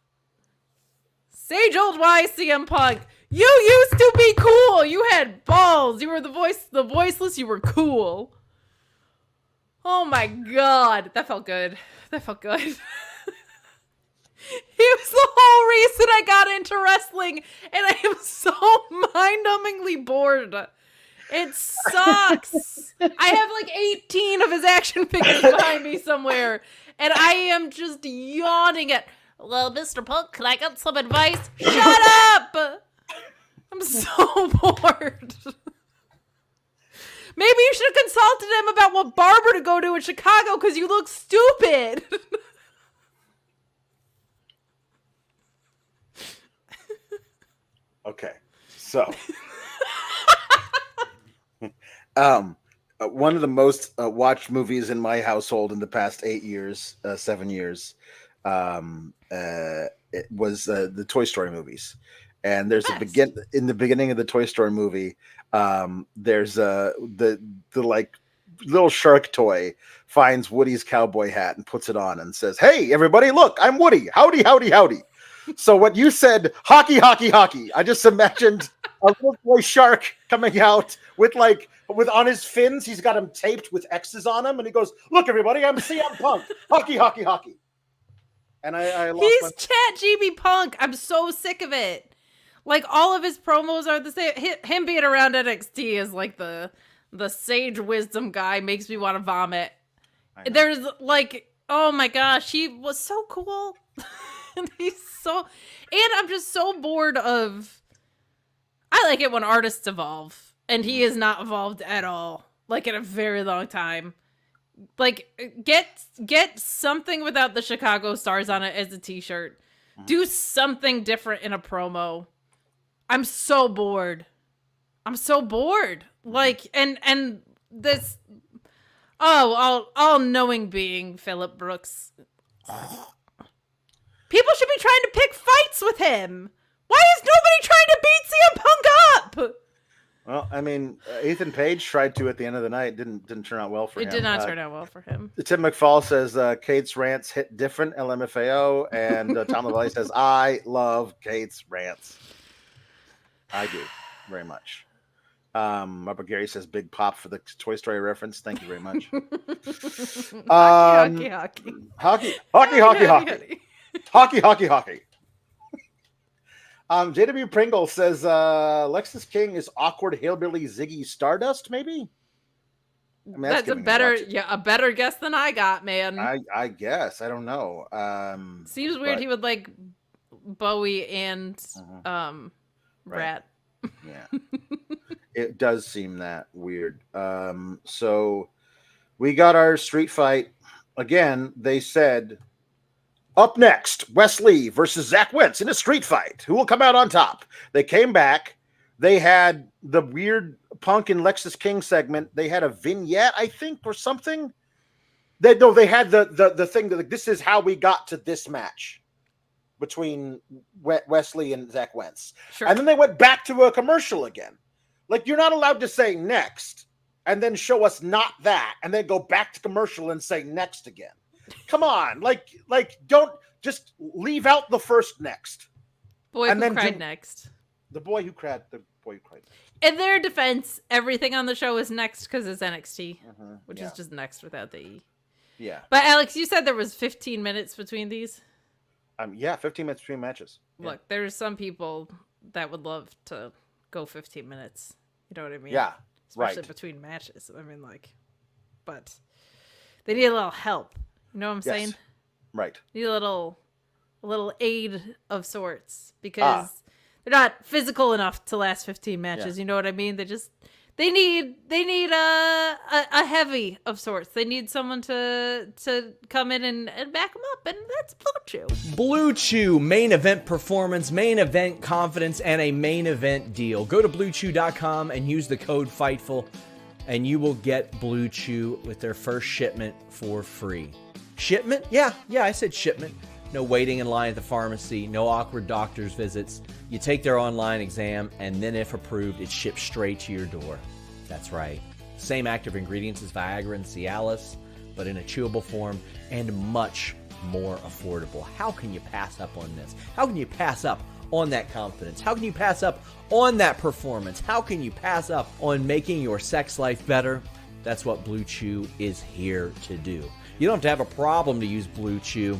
Sage old wise CM Punk. You used to be cool. You had balls. You were the voiceless. You were cool. Oh my God. That felt good. He was the whole reason I got into wrestling, and I am so mind-numbingly bored. It sucks. I have like 18 of his action figures behind me somewhere, and I am just yawning at, well, Mr. Punk, can I get some advice? Shut up! I'm so bored. Maybe you should have consulted him about what barber to go to in Chicago, because you look stupid. Okay, so one of the most watched movies in my household in the past 7 years, it was the Toy Story movies. And there's in the beginning of the Toy Story movie, there's the like little shark toy finds Woody's cowboy hat and puts it on and says, "Hey, everybody, look, I'm Woody. Howdy, howdy, howdy." So when you said hockey, I just imagined a little boy shark coming out with on his fins, he's got him taped with X's on him, and he goes, "Look, everybody, I'm CM Punk. Hockey." And he's Chat GB Punk. I'm so sick of it. Like, all of his promos are the same. Him being around NXT is like the sage wisdom guy, makes me want to vomit. There's like, oh my gosh, he was so cool. And I'm just so bored of, I like it when artists evolve, and he is not evolved at all, like in a very long time. Like, get something without the Chicago stars on it as a t-shirt. Do something different in a promo. I'm so bored. Like, and this, all knowing being Phillip Brooks. People should be trying to pick fights with him. Why is nobody trying to beat CM Punk up? Well, I mean, Ethan Page tried to at the end of the night. Didn't turn out well for him. It did not turn out well for him. Tim McFall says Kate's rants hit different, LMFAO. And Tom LaValle says, I love Kate's rants. I do, very much. Robert Gary says, big pop for the Toy Story reference. Thank you very much. Hockey. JW Pringle says Lexus King is awkward hillbilly Ziggy Stardust, maybe? I mean, that's a better guess than I got, man. I guess. I don't know. Seems weird he would like Bowie and Rat. Yeah. It does seem that weird. So we got our street fight. Again, they said, up next, Wesley versus Zach Wentz in a street fight. Who will come out on top? They came back. They had the weird Punk and Lexus King segment, they had a vignette, I think, or something. They had the thing that, like, this is how we got to this match between Wesley and Zach Wentz. Sure. And then they went back to a commercial again. Like, you're not allowed to say next and then show us not that and then go back to commercial and say next again. Come on. Like don't just leave out the first next. Boy and who then cried next. The boy who cried next. In their defense, everything on the show is next because it's NXT, which is just next without the E. Yeah. But Alex, you said there was 15 minutes between these? 15 minutes between matches. Look, there's some people that would love to go 15 minutes. You know what I mean? Yeah. Especially between matches. I mean, like, but they need a little help. You know what I'm saying? Right. Need a little aid of sorts because they're not physical enough to last 15 matches. You know what I mean? They need a heavy of sorts. They need someone to come in and back them up, and that's Blue Chew. Blue Chew, main event performance, main event confidence, and a main event deal. Go to BlueChew.com and use the code FIGHTFUL, and you will get Blue Chew with their first shipment for free. Shipment? Yeah, I said shipment. No waiting in line at the pharmacy, no awkward doctor's visits. You take their online exam, and then if approved, it's shipped straight to your door. That's right. Same active ingredients as Viagra and Cialis, but in a chewable form and much more affordable. How can you pass up on this? How can you pass up on that confidence? How can you pass up on that performance? How can you pass up on making your sex life better? That's what Blue Chew is here to do. You don't have to have a problem to use Blue Chew.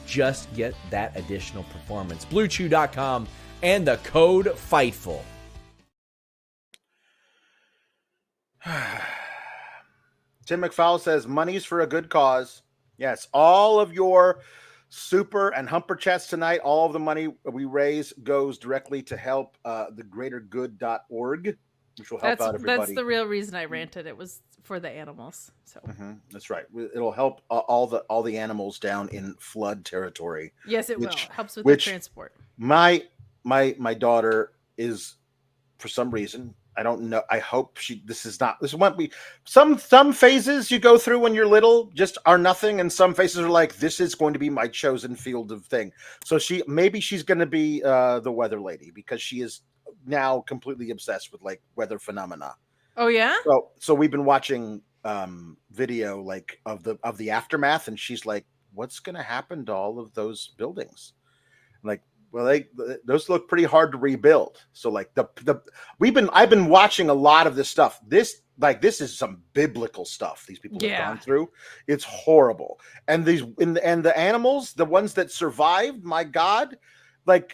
Just get that additional performance. BlueChew.com and the code FIGHTFUL. Tim McFowle says, money's for a good cause. Yes, all of your super and humper chats tonight, all of the money we raise goes directly to help the greatergood.org, which will help out everybody. That's the real reason I ranted. It was for the animals. So that's right. It'll help all the animals down in flood territory. Yes, it will. Helps with the transport. My daughter is, for some reason, I don't know. I hope this won't be some phases you go through when you're little just are nothing, and some phases are like, this is going to be my chosen field of thing. So she's going to be the weather lady because she is now completely obsessed with like weather phenomena. Oh yeah. So we've been watching video like of the aftermath, and she's like, what's going to happen to all of those buildings? I'm like, well, those look pretty hard to rebuild. So like I've been watching a lot of this stuff. This is some biblical stuff these people have gone through. It's horrible. And the animals, the ones that survived, my God, the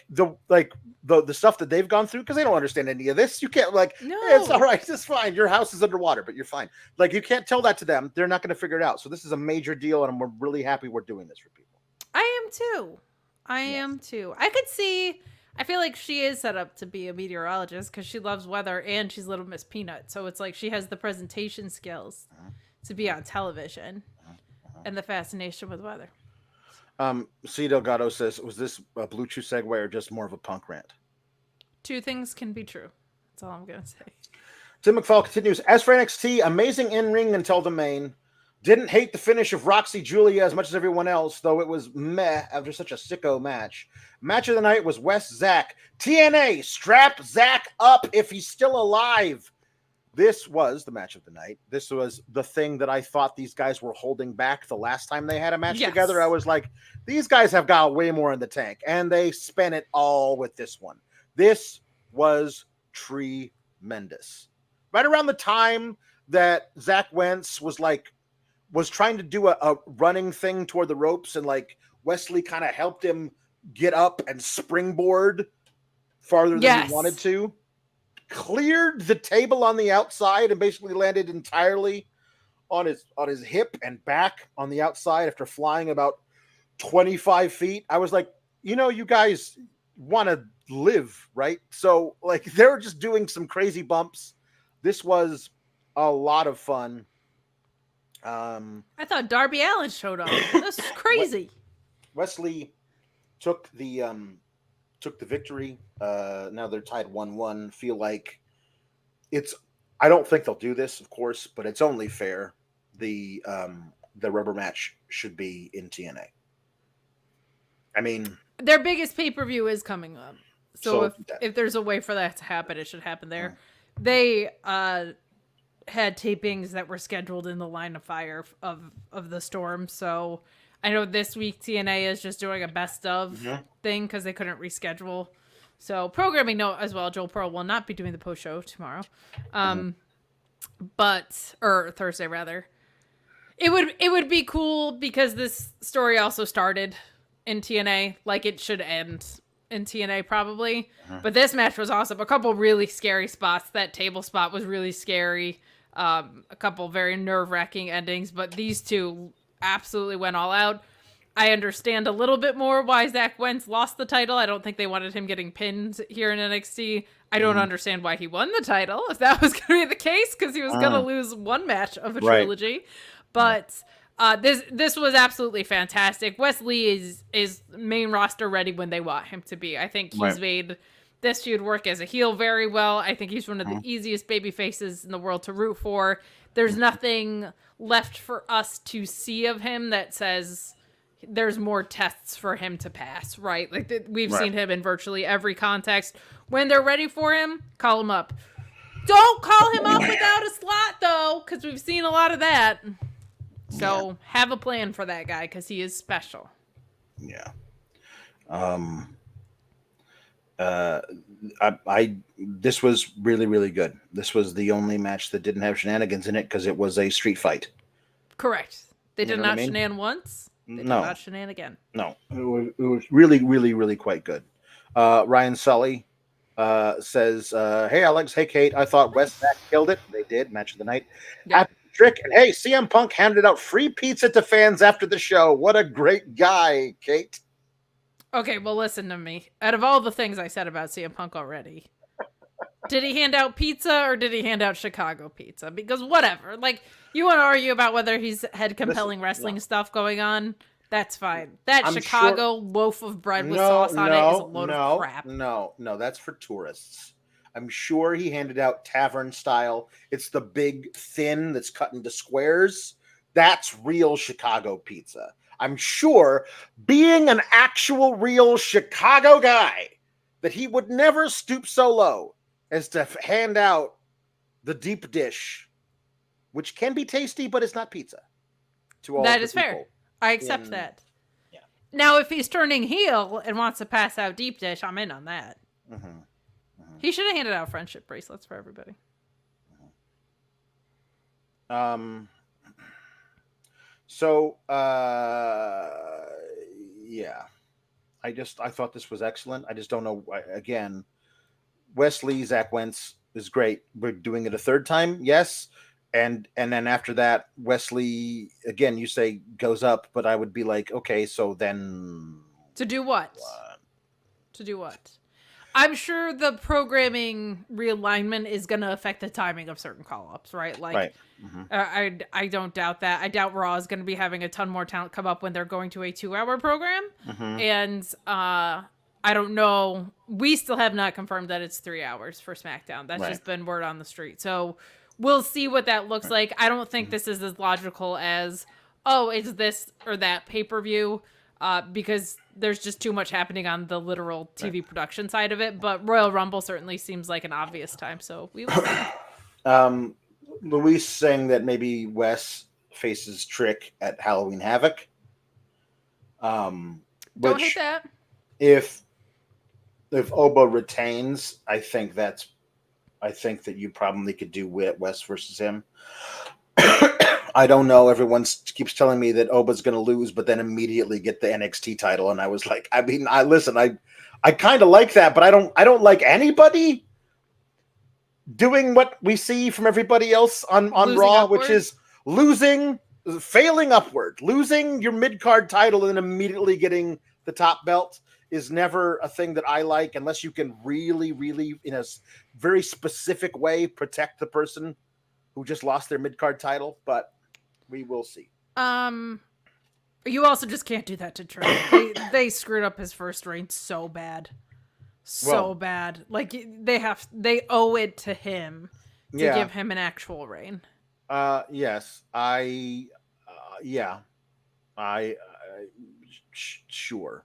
stuff that they've gone through, because they don't understand any of this. You can't it's all right, it's fine. Your house is underwater, but you're fine. Like, you can't tell that to them. They're not going to figure it out. So this is a major deal, and we're really happy we're doing this for people. I am too. I feel like she is set up to be a meteorologist because she loves weather and she's Little Miss Peanut. So it's like she has the presentation skills to be on television and the fascination with weather. C. Delgado says, was this a Blue Chew segue or just more of a punk rant? Two things can be true. That's all I'm going to say. Tim McFall continues, as for NXT, amazing in-ring until the main. Didn't hate the finish of Roxy Giulia as much as everyone else, though it was meh after such a sicko match. Match of the night was West Zach. TNA, strap Zach up if he's still alive. This was the match of the night. This was the thing that I thought these guys were holding back the last time they had a match together. I was like, these guys have got way more in the tank, and they spent it all with this one. This was tremendous. Right around the time that Zach Wentz was trying to do a running thing toward the ropes, and like Wesley kind of helped him get up and springboard farther than he wanted to. Cleared the table on the outside and basically landed entirely on his hip and back on the outside after flying about 25 feet. I was like, you guys want to live, right? So like they were just doing some crazy bumps. This was a lot of fun. I thought Darby Allin showed up. This is crazy. Wesley took the victory. Now they're tied 1-1. Feel like it's I don't think they'll do this, of course, but it's only fair. The rubber match should be in TNA. I mean, their biggest pay-per-view is coming up. So So if there's a way for that to happen, it should happen there. They had tapings that were scheduled in the line of fire of the Storm. So I know this week TNA is just doing a best of thing because they couldn't reschedule. So programming note as well, Joel Pearl will not be doing the post show tomorrow, or Thursday rather. It would be cool because this story also started in TNA, like it should end in TNA probably. But this match was awesome. A couple really scary spots. That table spot was really scary. A couple very nerve-wracking endings, but these two absolutely went all out. I understand a little bit more why Zach Wentz lost the title. I don't think they wanted him getting pinned here in NXT. I don't understand why he won the title, if that was going to be the case, because he was going to lose one match of a trilogy. But this was absolutely fantastic. Wesley is main roster ready when they want him to be. I think he's made this feud work as a heel very well. I think he's one of the easiest baby faces in the world to root for. There's nothing left for us to see of him that says there's more tests for him to pass, right? Like we've seen him in virtually every context. When they're ready for him, call him up. Don't call him up without a slot, though, because we've seen a lot of that. So have a plan for that guy because he is special. Yeah. This was really, really good. This was the only match that didn't have shenanigans in it because it was a street fight. Correct. They did not shenan once. They did not shenan again. No. It was really, really, really quite good. Ryan Sully says, hey, Alex. Hey, Kate. I thought West Back killed it. They did. Match of the night. Yeah. Trick. And hey, CM Punk handed out free pizza to fans after the show. What a great guy, Kate. Okay, well, listen to me. Out of all the things I said about CM Punk already, did he hand out pizza or did he hand out Chicago pizza? Because whatever. Like, you want to argue about whether he's had compelling wrestling stuff going on. That's fine. That Chicago loaf of bread with sauce on it is a load of crap. No, that's for tourists. I'm sure he handed out tavern style. It's the big thin that's cut into squares. That's real Chicago pizza. I'm sure, being an actual real Chicago guy, that he would never stoop so low as to hand out the deep dish, which can be tasty, but it's not pizza. To all that is fair. I accept that. Yeah. Now, if he's turning heel and wants to pass out deep dish, I'm in on that. He should have handed out friendship bracelets for everybody. So, yeah, I thought this was excellent. I just don't know. Again, Wesley, Zach Wentz is great. We're doing it a third time. Yes. And then after that, Wesley, again, you say goes up, but I would be like, okay, so then. To do what? To do what? I'm sure the programming realignment is going to affect the timing of certain call-ups, right? Like, I don't doubt that. I doubt Raw is going to be having a ton more talent come up when they're going to a 2-hour program. And I don't know. We still have not confirmed that it's 3 hours for SmackDown. That's just been word on the street. So we'll see what that looks like. I don't think this is as logical as, oh, it's this or that pay-per-view. Because there's just too much happening on the literal TV production side of it. But Royal Rumble certainly seems like an obvious time, so we will see. Luis saying that maybe Wes faces Trick at Halloween Havoc. Don't hate that. If Oba retains, I think that you probably could do Wes versus him. I don't know. Everyone keeps telling me that Oba's going to lose, but then immediately get the NXT title. And I was like, I kind of like that, but I don't like anybody doing what we see from everybody else on Raw, upward. Which is failing upward, losing your mid-card title and then immediately getting the top belt is never a thing that I like unless you can really, really, in a very specific way, protect the person who just lost their mid-card title. But we will see. You also just can't do that to Trey. They screwed up his first reign so bad. Bad. Like they owe it to him to give him an actual reign. Yes, yeah, sure.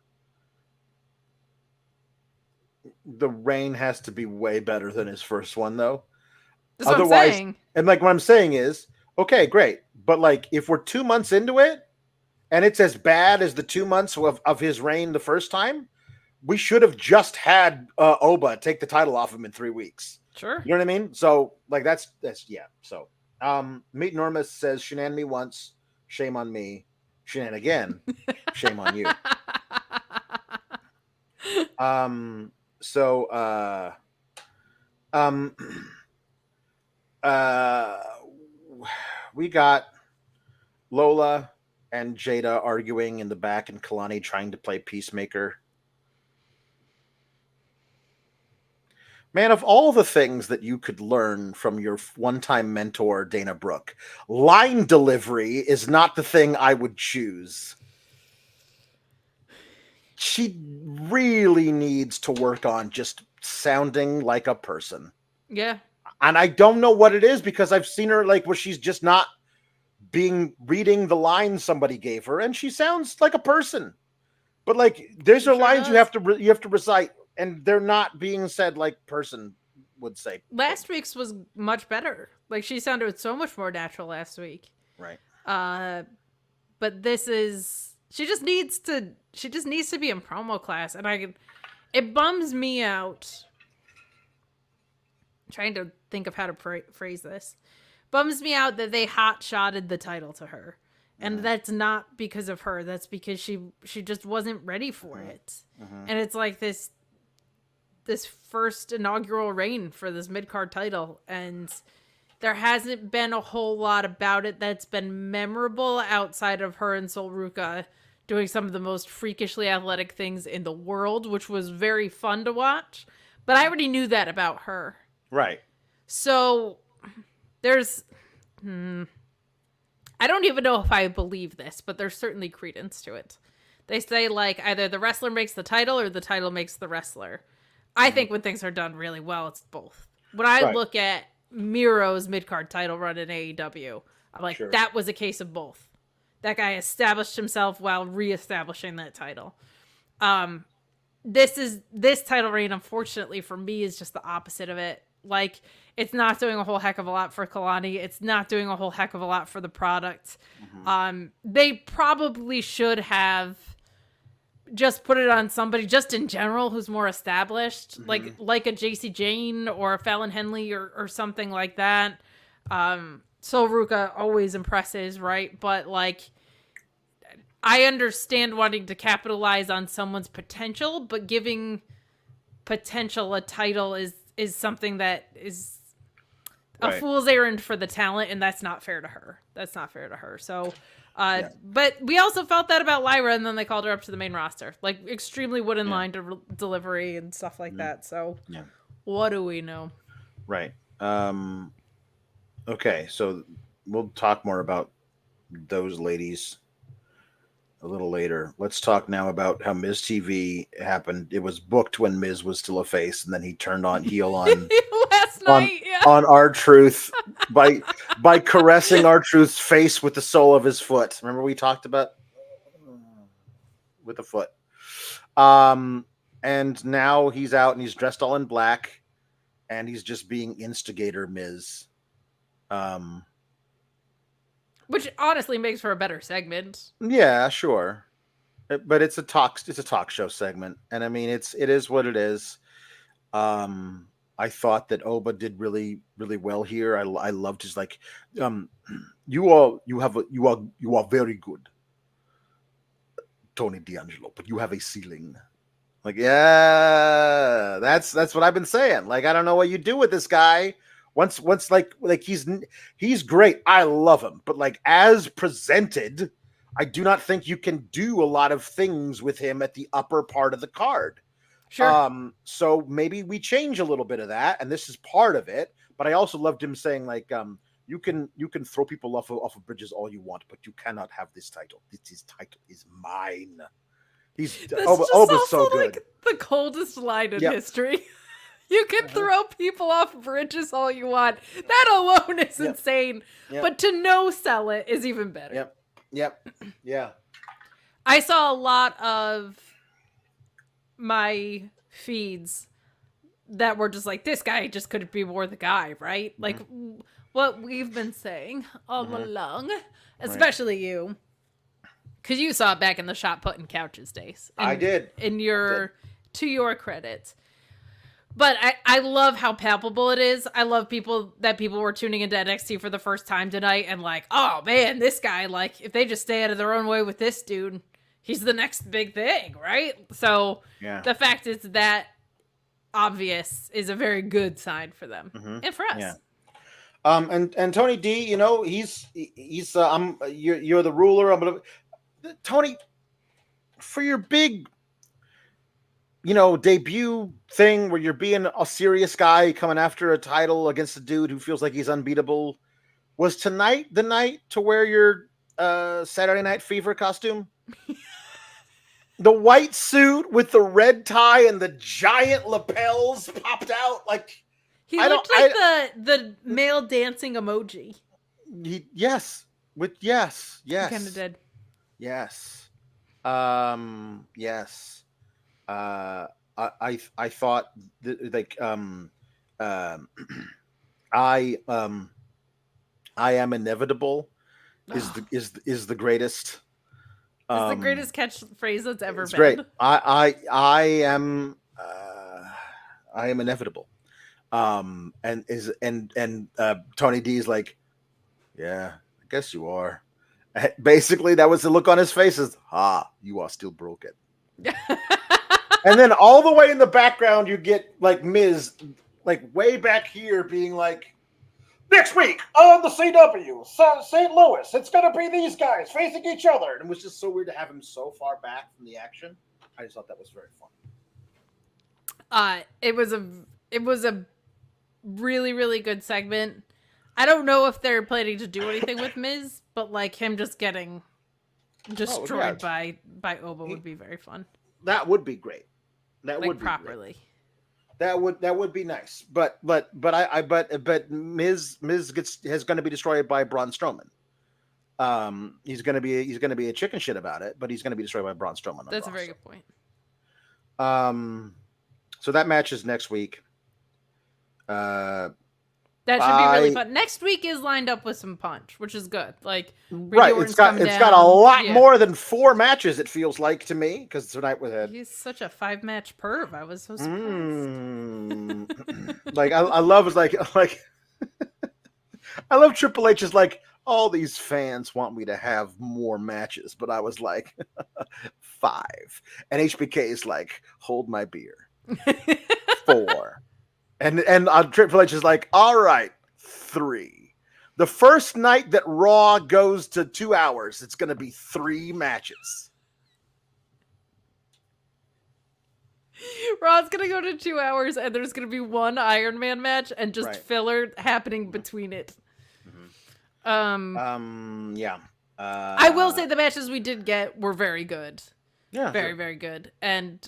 The reign has to be way better than his first one, though. That's what I'm saying. And like what I'm saying is, okay, great, but like if we're 2 months into it and it's as bad as the 2 months of his reign the first time, we should have just had Oba take the title off him in 3 weeks. Sure. You know what I mean? So like that's yeah. So Meet Normus says, "Shenan me once, shame on me. Shenan again, shame on you." So we got Lola and Jaida arguing in the back, and Kalani trying to play peacemaker. Man, of all the things that you could learn from your one-time mentor, Dana Brooke, line delivery is not the thing I would choose. She really needs to work on just sounding like a person. Yeah. And I don't know what it is, because I've seen her like where she's just not reading the lines somebody gave her, and she sounds like a person. But like there's her lines you have to recite, and they're not being said like person would say. Last week's was much better. Like she sounded so much more natural last week. Right. But this is she just needs to be in promo class, and it bums me out. I'm trying to think of how to phrase this. Bums me out that they hot-shotted the title to her. And that's not because of her. That's because she just wasn't ready for it. And it's like this first inaugural reign for this mid-card title, and there hasn't been a whole lot about it that's been memorable outside of her and Sol Ruca doing some of the most freakishly athletic things in the world, which was very fun to watch. But I already knew that about her. Right. So there's I don't even know if I believe this, but there's certainly credence to it. They say like either the wrestler makes the title or the title makes the wrestler. I think when things are done really well, it's both. When I look at Miro's mid-card title run in AEW, I'm like, that was a case of both. That guy established himself while reestablishing that title. This title reign, unfortunately for me, is just the opposite of it. Like, it's not doing a whole heck of a lot for Kalani. It's not doing a whole heck of a lot for the product. They probably should have just put it on somebody just in general who's more established, like a JC Jane or a Fallon Henley or something like that. Sol Ruca always impresses, right? But like, I understand wanting to capitalize on someone's potential, but giving potential a title is something that is a fool's errand for the talent, and that's not fair to her. So, but we also felt that about Lyra, and then they called her up to the main roster. Like, extremely wooden line delivery and stuff like that. So, what do we know? Right. Okay, so we'll talk more about those ladies a little later. Let's talk now about how Miz TV happened. It was booked when Miz was still a face, and then he turned on heel on last night on R-Truth by caressing R-Truth's face with the sole of his foot. Remember we talked about with the foot. And now he's out and he's dressed all in black, and he's just being instigator Miz. Which honestly makes for a better segment. Yeah, sure. But it's a talk show segment. And I mean, it is what it is. I thought that Oba did really, really well here. I loved his like, you are very good, Tony D'Angelo, but you have a ceiling. Like, yeah, that's what I've been saying. Like, I don't know what you do with this guy. Once like he's great. I love him, but like as presented, I do not think you can do a lot of things with him at the upper part of the card. Sure. So maybe we change a little bit of that, and this is part of it. But I also loved him saying like, you can throw people off of bridges all you want, but you cannot have this title. This title is mine. Oba's so good. Like the coldest line in history. You can throw people off bridges all you want. That alone is insane. Yep. But to no sell it is even better. Yep. Yeah. I saw a lot of my feeds that were just like, this guy just couldn't be more the guy, right? Mm-hmm. Like what we've been saying all along, especially you. Because you saw it back in the shot putting couches days. I did. To your credit. But I love how palpable it is. I love people were tuning into NXT for the first time tonight and like, oh man, this guy, like, if they just stay out of their own way with this dude, he's the next big thing, right? So the fact it's that obvious is a very good sign for them and for us. Yeah. And Tony D, you know, he's you're the ruler. I'm gonna Tony for your big, you know, debut thing where you're being a serious guy coming after a title against a dude who feels like he's unbeatable. Was tonight the night to wear your Saturday Night Fever costume? The white suit with the red tie and the giant lapels popped out. Like he looked like the male dancing emoji. Yes. Yes. He kind of did. Yes. Yes. I thought like I am inevitable is the greatest. It's the greatest catchphrase that's ever been. Great. I am inevitable. And Tony D is like, yeah, I guess you are. Basically, that was the look on his face is, you are still broken. And then all the way in the background, you get like Miz, like way back here being like, next week on the CW, St. Louis, it's going to be these guys facing each other. And it was just so weird to have him so far back from the action. I just thought that was very fun. It was a really, really good segment. I don't know if they're planning to do anything with Miz, but like him just getting destroyed by Oba would be very fun. That would be great. That like would be properly. Great. That would be nice. But Miz is going to be destroyed by Braun Strowman. He's going to be a chicken shit about it, but he's going to be destroyed by Braun Strowman. That's a very good point. So that match is next week. That should be really fun. Next week is lined up with some punch, which is good. Like right, it's got a lot more than 4 matches. It feels like to me because tonight we had. He's such a 5-match perv. I was so surprised. Like I love is like I love Triple H is like all these fans want me to have more matches, but I was like 5, and HBK is like hold my beer 4. And Triple H is like, all right, 3. The first night that Raw goes to 2 hours, it's going to be 3 matches. Raw's going to go to 2 hours, and there's going to be 1 Iron Man match, and just filler happening between it. Yeah. I will say the matches we did get were very good. Yeah, very, very good. And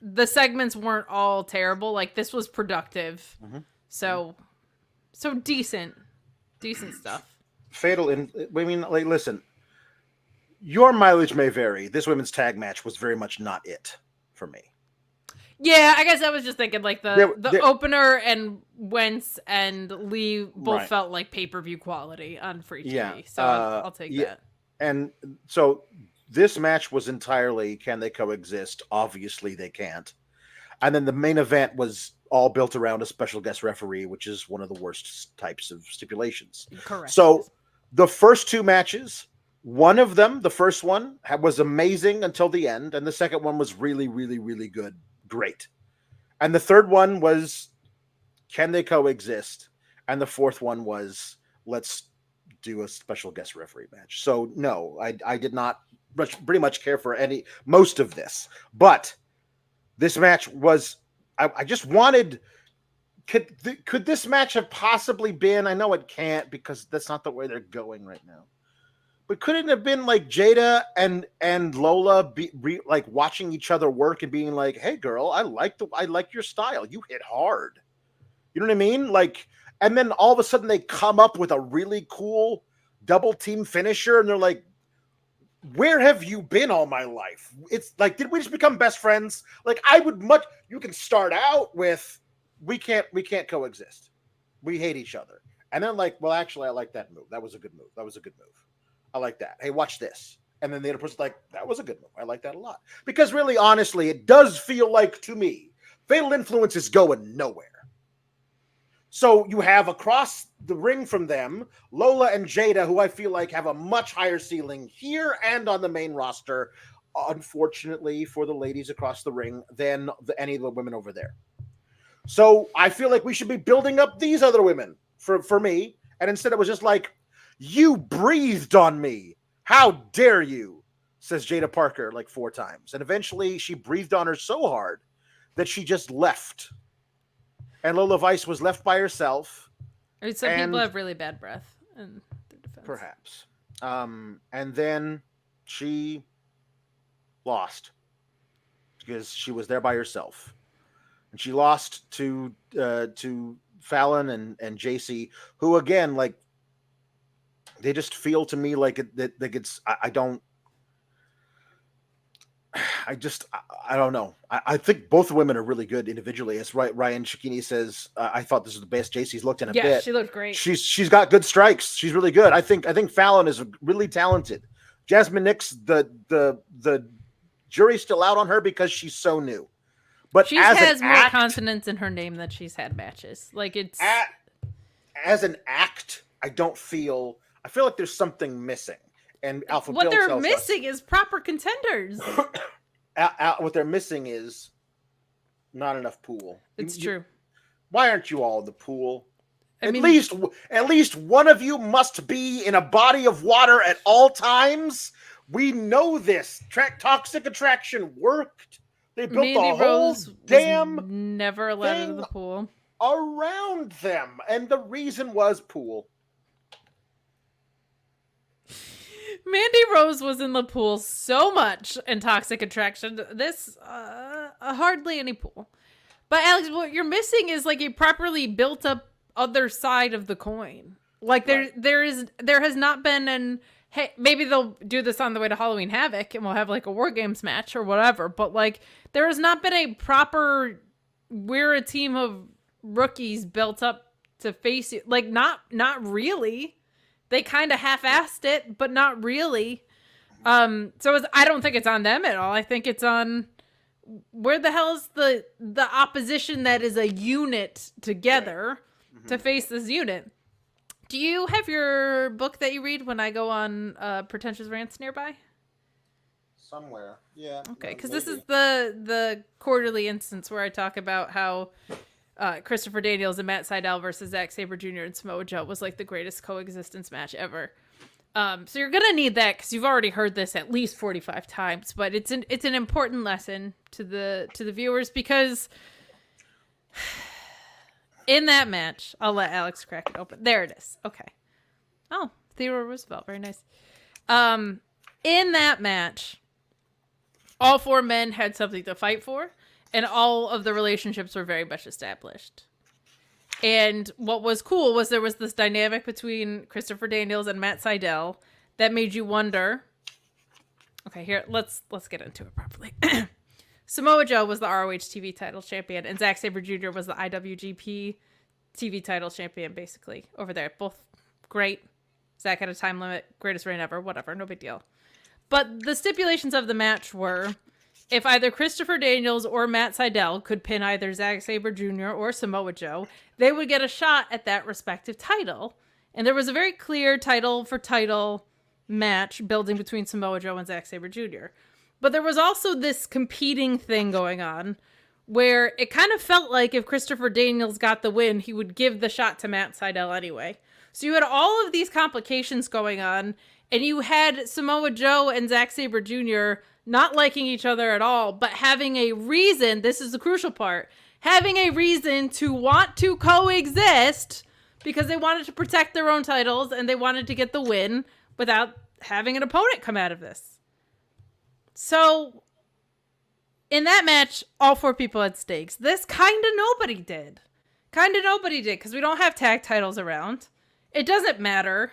the segments weren't all terrible. Like this was productive. So decent stuff. Fatal. I mean, like, listen, your mileage may vary. This women's tag match was very much not it for me. Yeah, I guess I was just thinking like the opener and Wentz and Lee both felt like pay-per-view quality on free TV. Yeah. So I'll take that. And so this match was entirely, can they coexist? Obviously they can't. And then the main event was all built around a special guest referee, which is one of the worst types of stipulations. Correct. So the first 2 matches, one of them, the first one, was amazing until the end. And the second one was really, really, really good. Great. And the third one was, can they coexist? And the fourth one was, let's do a special guest referee match. So no, I did not pretty much care for most of this, but this match was, I just wanted, could this match have possibly been, I know it can't because that's not the way they're going right now, But couldn't it have been like Jaida and Lola like watching each other work and being like, "Hey, girl, I like your style. You hit hard." You know what I mean? Like, and then all of a sudden they come up with a really cool double team finisher, and they're like, "Where have you been all my life?" It's like, did we just become best friends? Like, you can start out with, we can't coexist. We hate each other. And then like, well, actually, I like that move. That was a good move. I like that. Hey, watch this. And then the other person's like, that was a good move. I like that a lot. Because really, honestly, it does feel like, to me, Fatal Influence is going nowhere. So you have across the ring from them, Lola and Jaida, who I feel like have a much higher ceiling here and on the main roster, unfortunately for the ladies across the ring, than any of the women over there. So I feel like we should be building up these other women for me. And instead it was just like, you breathed on me. How dare you? Says Jaida Parker like 4 times. And eventually she breathed on her so hard that she just left. And Lola Vice was left by herself. I mean, some people have really bad breath in their defense. Perhaps. And then she lost because she was there by herself. And she lost to Fallon and JC, who again, like, they just feel to me like I don't know. I think both women are really good individually. As Ryan Shikini says, I thought this was the best JC's looked in a bit. Yeah, she looked great. She's got good strikes. She's really good. I think Fallon is really talented. Jasmine Nix, the jury's still out on her because she's so new. But she has more consonants in her name than she's had matches. Like, it's as an act, I feel like there's something missing. And Alpha what Bill they're tells missing is proper contenders. What they're missing is not enough pool. It's true. Why aren't you all in the pool? At least one of you must be in a body of water at all times. We know this. Toxic Attraction worked. They built Mandy the whole Rose damn never allowed into the pool around them, and the reason was pool. Mandy Rose was in the pool so much in Toxic Attraction. This hardly any pool. But Alex, what you're missing is like a properly built up other side of the coin. Like there has not been hey, maybe they'll do this on the way to Halloween Havoc and we'll have like a War Games match or whatever. But like there has not been a proper, we're a team of rookies built up to face you. Like not really. They kind of half-assed it, but not really. I don't think it's on them at all. I think it's on where the hell is the opposition that is a unit together to face this unit. Do you have your book that you read when I go on pretentious rants nearby? Somewhere, yeah. Okay, because this is the quarterly instance where I talk about how Christopher Daniels and Matt Sydal versus Zack Sabre Jr. and Samoa Joe was like the greatest coexistence match ever. So you're gonna need that because you've already heard this at least 45 times, but it's an important lesson to the viewers because in that match, I'll let Alex crack it open. There it is. Okay. Oh, Theodore Roosevelt, very nice. In that match, all 4 men had something to fight for. And all of the relationships were very much established. And what was cool was there was this dynamic between Christopher Daniels and Matt Sydal that made you wonder. Okay, here, let's get into it properly. Samoa Joe was the ROH TV title champion, and Zack Sabre Jr. was the IWGP TV title champion, basically, over there. Both great. Zack had a time limit, greatest reign ever, whatever, no big deal. But the stipulations of the match were, if either Christopher Daniels or Matt Sydal could pin either Zack Sabre Jr. or Samoa Joe, they would get a shot at that respective title. And there was a very clear title for title match building between Samoa Joe and Zack Sabre Jr. But there was also this competing thing going on where it kind of felt like if Christopher Daniels got the win, he would give the shot to Matt Sydal anyway. So you had all of these complications going on, and you had Samoa Joe and Zack Sabre Jr. not liking each other at all, but having a reason, this is the crucial part, having a reason to want to coexist because they wanted to protect their own titles and they wanted to get the win without having an opponent come out of this. So in that match, all 4 people had stakes. This kind of nobody did. Because we don't have tag titles around. It doesn't matter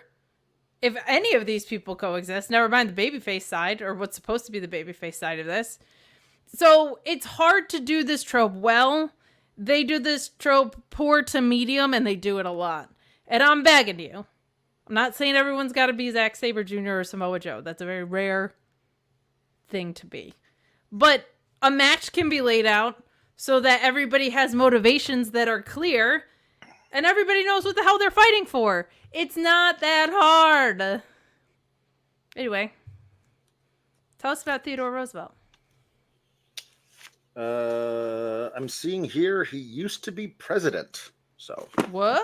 if any of these people coexist. Never mind the babyface side, or what's supposed to be the babyface side of this. So it's hard to do this trope well. They do this trope poor to medium, and they do it a lot. And I'm begging you. I'm not saying everyone's got to be Zack Sabre Jr. or Samoa Joe. That's a very rare thing to be. But a match can be laid out so that everybody has motivations that are clear and everybody knows what the hell they're fighting for. It's not that hard. Anyway, tell us about Theodore Roosevelt. I'm seeing here he used to be president. So. Whoa.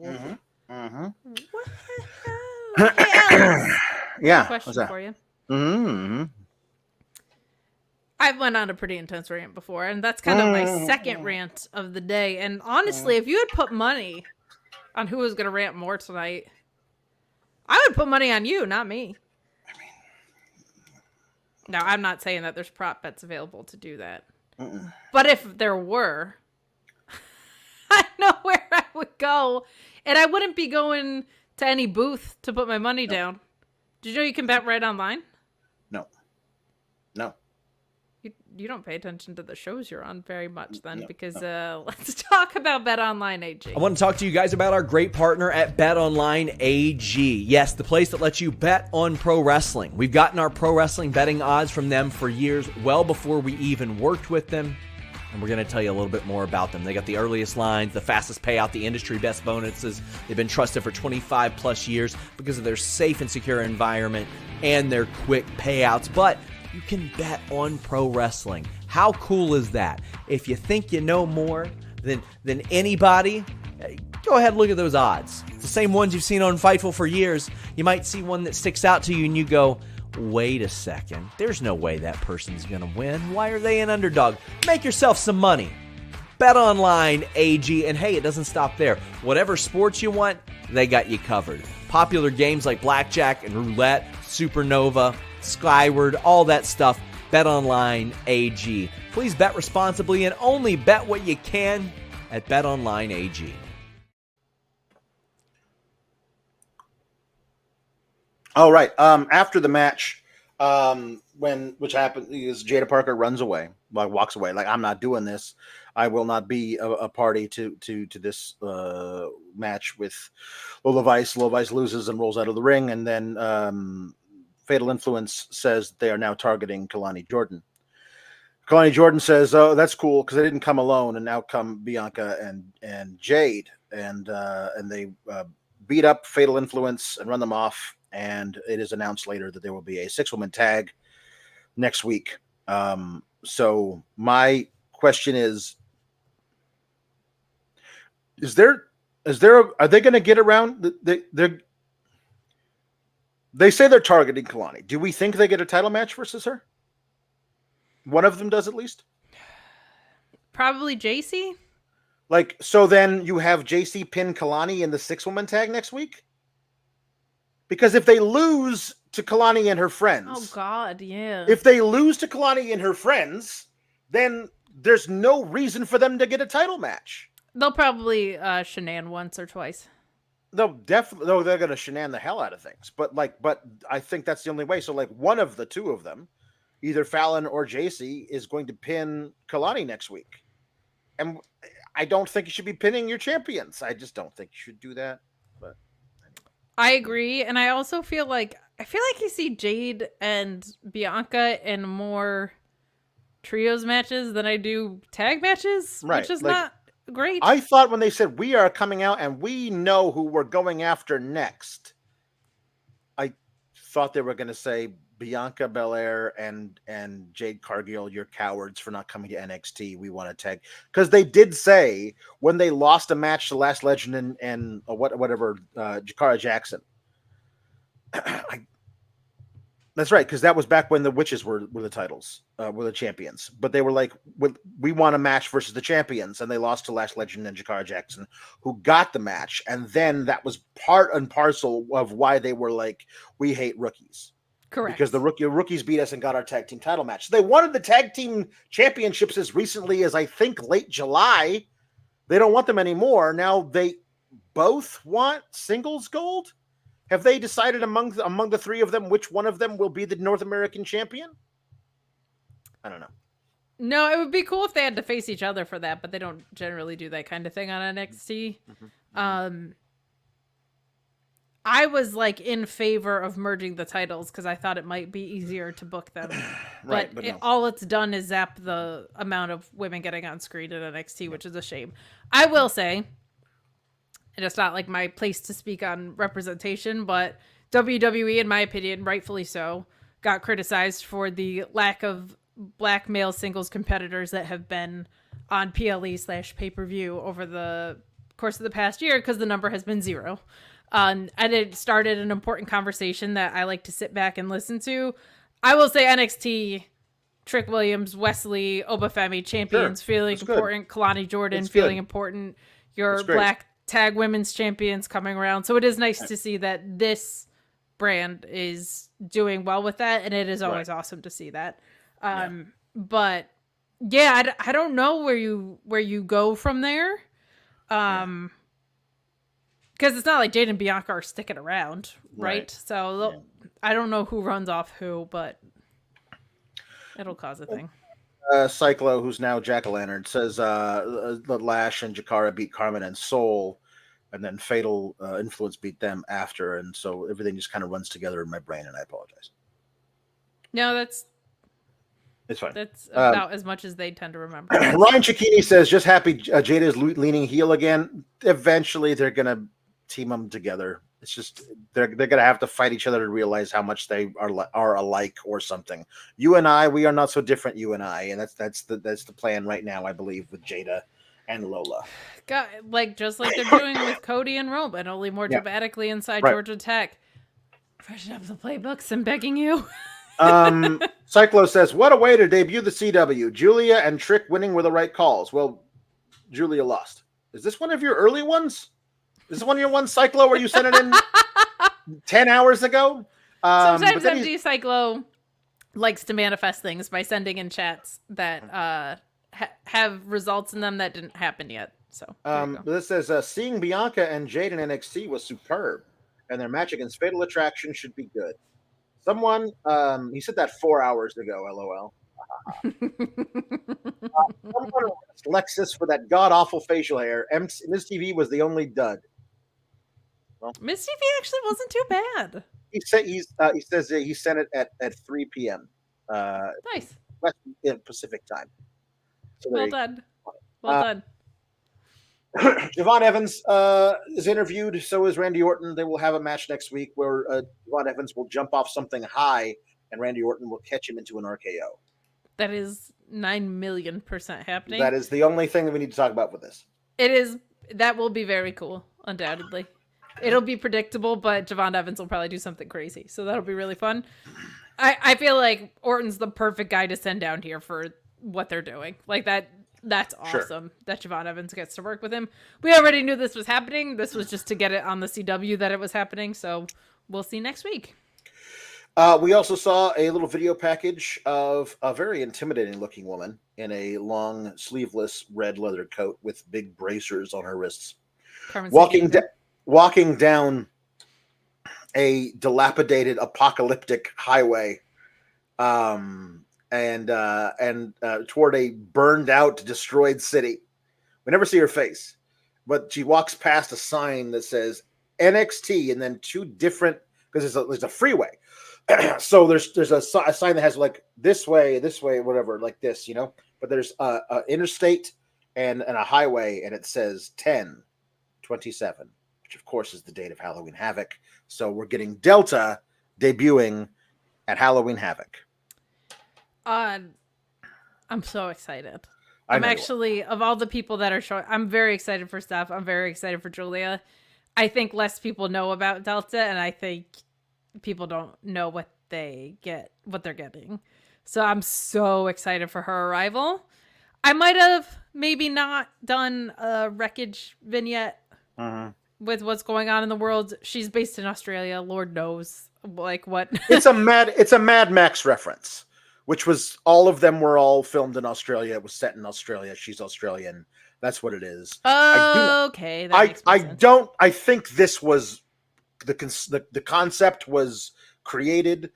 Mm-hmm. Mm-hmm. What the hell? Hey, Alex. Yeah. Question for you. Mm-hmm. I've went on a pretty intense rant before, and that's kind of my second rant of the day. And honestly, if you had put money on who was going to rant more tonight, I would put money on you, not me. Now, I'm not saying that there's prop bets available to do that. But if there were, I know where I would go. And I wouldn't be going to any booth to put my money down. Did you know you can bet right online? No. You don't pay attention to the shows you're on very much then, because let's talk about BetOnline AG. I want to talk to you guys about our great partner at BetOnline AG. Yes, the place that lets you bet on pro wrestling. We've gotten our pro wrestling betting odds from them for years, well before we even worked with them. And we're going to tell you a little bit more about them. They got the earliest lines, the fastest payout, the industry best bonuses. They've been trusted for 25 plus years because of their safe and secure environment and their quick payouts. But you can bet on pro wrestling. How cool is that? If you think you know more than anybody, go ahead and look at those odds. It's the same ones you've seen on Fightful for years. You might see one that sticks out to you and you go, wait a second. There's no way that person's going to win. Why are they an underdog? Make yourself some money. BetOnline AG. And hey, it doesn't stop there. Whatever sports you want, they got you covered. Popular games like blackjack and roulette, Supernova, Skyward, all that stuff. BetOnline AG. Please bet responsibly and only bet what you can at BetOnline AG. All right. After the match, which happened is Jada Parker runs away, walks away. Like, I'm not doing this. I will not be a party to this match with Lola Vice. Lola Vice loses and rolls out of the ring, and then Fatal Influence says they are now targeting Kalani Jordan. Kalani Jordan says, "Oh, that's cool because I didn't come alone, and now come Bianca and Jade, and they beat up Fatal Influence and run them off." And it is announced later that there will be a 6-woman tag next week. So my question is are they going to get around? They say they're targeting Kalani. Do we think they get a title match versus her? One of them does at least? Probably JC. Like, so then you have JC pin Kalani in the 6-woman tag next week? Because if they lose to Kalani and her friends... Oh, God, yeah. If they lose to Kalani and her friends, then there's no reason for them to get a title match. They'll probably shenan once or twice. They're going to shenan the hell out of things. But I think that's the only way. So, like, one of the two of them, either Fallon or JC, is going to pin Kalani next week. And I don't think you should be pinning your champions. I just don't think you should do that. But I agree. And I also feel like you see Jade and Bianca in more trios matches than I do tag matches, right, which is not great. I thought when they said we are coming out and we know who we're going after next, I thought they were going to say Bianca Belair and Jade Cargill, you're cowards for not coming to NXT. We want to tag, because they did say when they lost a match to Last Legend and Jakara Jackson. That's right, because that was back when the witches were the titles, were the champions. But they were like, we want a match versus the champions, and they lost to Lash Legend and Jakara Jackson, who got the match. And then that was part and parcel of why they were like, we hate rookies. Correct. Because the rookies beat us and got our tag team title match. So they wanted the tag team championships as recently as, I think, late July. They don't want them anymore. Now they both want singles gold. Have they decided among the three of them which one of them will be the North American champion? I don't know. No, it would be cool if they had to face each other for that, but they don't generally do that kind of thing on NXT. Mm-hmm. I was like in favor of merging the titles because I thought it might be easier to book them. Right, but no. All it's done is zap the amount of women getting on screen at NXT, which is a shame. I will say, and it's not like my place to speak on representation, but WWE, in my opinion, rightfully so, got criticized for the lack of black male singles competitors that have been on PLE/pay-per-view over the course of the past year because the number has been 0. And it started an important conversation that I like to sit back and listen to. I will say NXT, Trick Williams, Wesley, Obafemi, champions, feeling important. Kalani Jordan, feeling important. Your black tag women's champions coming around. So it is nice to see that this brand is doing well with that. And it is always awesome to see that. But yeah, I don't know where you go from there. Because it's not like Jade and Bianca are sticking around, right? So I don't know who runs off who, but it'll cause a thing. Cyclo, who's now Jack-o'-lantern, says Lash and Jakara beat Carmen and Soul, and then Fatal Influence beat them after, and so everything just kind of runs together in my brain, and I apologize. No, it's fine. That's about as much as they tend to remember. Ryan Cicchini says, just happy Jada is leaning heel again. Eventually, they're going to team them together. It's just they're going to have to fight each other to realize how much they are alike or something. You and I, we are not so different. You and I, and that's the plan right now, I believe, with Jada and Lola. Just like they're doing with Cody and Roman, only more dramatically inside Georgia Tech. Freshen up the playbooks, I'm begging you. Cyclo says, what a way to debut the CW. Giulia and Trick winning were the right calls. Well, Giulia lost. Is this one of your early ones? Is this one of your ones, Cyclo, where you sent it in 10 hours ago? Sometimes MD Cyclo likes to manifest things by sending in chats that have results in them that didn't happen yet. So this says, seeing Bianca and Jade in NXT was superb, and their match against Fatal Attraction should be good. Someone, he said that 4 hours ago, LOL. Someone asked Lexus for that god-awful facial hair. Miz TV was the only dud. Well, Miz TV actually wasn't too bad. He says he sent it at 3 p.m. Nice. Pacific time. So well done. Well done. Javon Evans is interviewed. So is Randy Orton. They will have a match next week where Javon Evans will jump off something high and Randy Orton will catch him into an RKO. That is 9,000,000% happening. That is the only thing that we need to talk about with this. It is. That will be very cool, undoubtedly. It'll be predictable, but Javon Evans will probably do something crazy. So that'll be really fun. I feel like Orton's the perfect guy to send down here for what they're doing. Like that. That's awesome that Javon Evans gets to work with him. We already knew this was happening. This was just to get it on the CW that it was happening. So we'll see next week. We also saw a little video package of a very intimidating looking woman in a long sleeveless red leather coat with big bracers on her wrists. Walking down a dilapidated apocalyptic highway. And toward a burned out, destroyed city. We never see her face, but she walks past a sign that says NXT and then two different, because there's a freeway. So there's a sign that has like this way, whatever, like this, but there's a interstate and a highway, and it says 10/27, which of course is the date of Halloween Havoc. So we're getting Delta debuting at Halloween Havoc. I'm so excited. I'm actually, of all the people that are showing, I'm very excited for Steph. I'm very excited for Giulia. I think less people know about Delta, and I think people don't know what they get what they're getting. So I'm so excited for her arrival. I might have maybe not done a wreckage vignette with what's going on in the world. She's based in Australia. Lord knows like what. It's a Mad Max reference, which was all of them were all filmed in Australia. It was set in Australia. She's Australian. That's what it is. Okay. I think this was the concept was created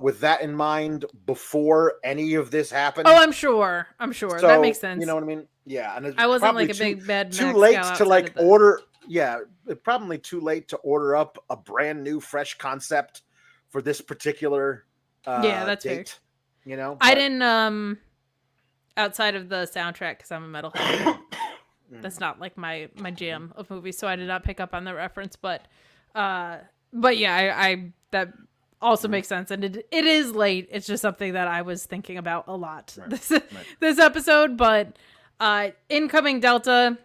with that in mind before any of this happened. Oh, I'm sure. So, that makes sense. You know what I mean? Yeah. And I wasn't like a big Mad too Max late gal to like outside of order. Yeah, probably too late to order up a brand new, fresh concept for this particular that's date. fair. You know, I didn't outside of the soundtrack because I'm a metalhead. That's not like my jam of movies, so I did not pick up on the reference. But yeah, I that also makes sense, and it is late. It's just something that I was thinking about a lot this episode. But incoming Delta.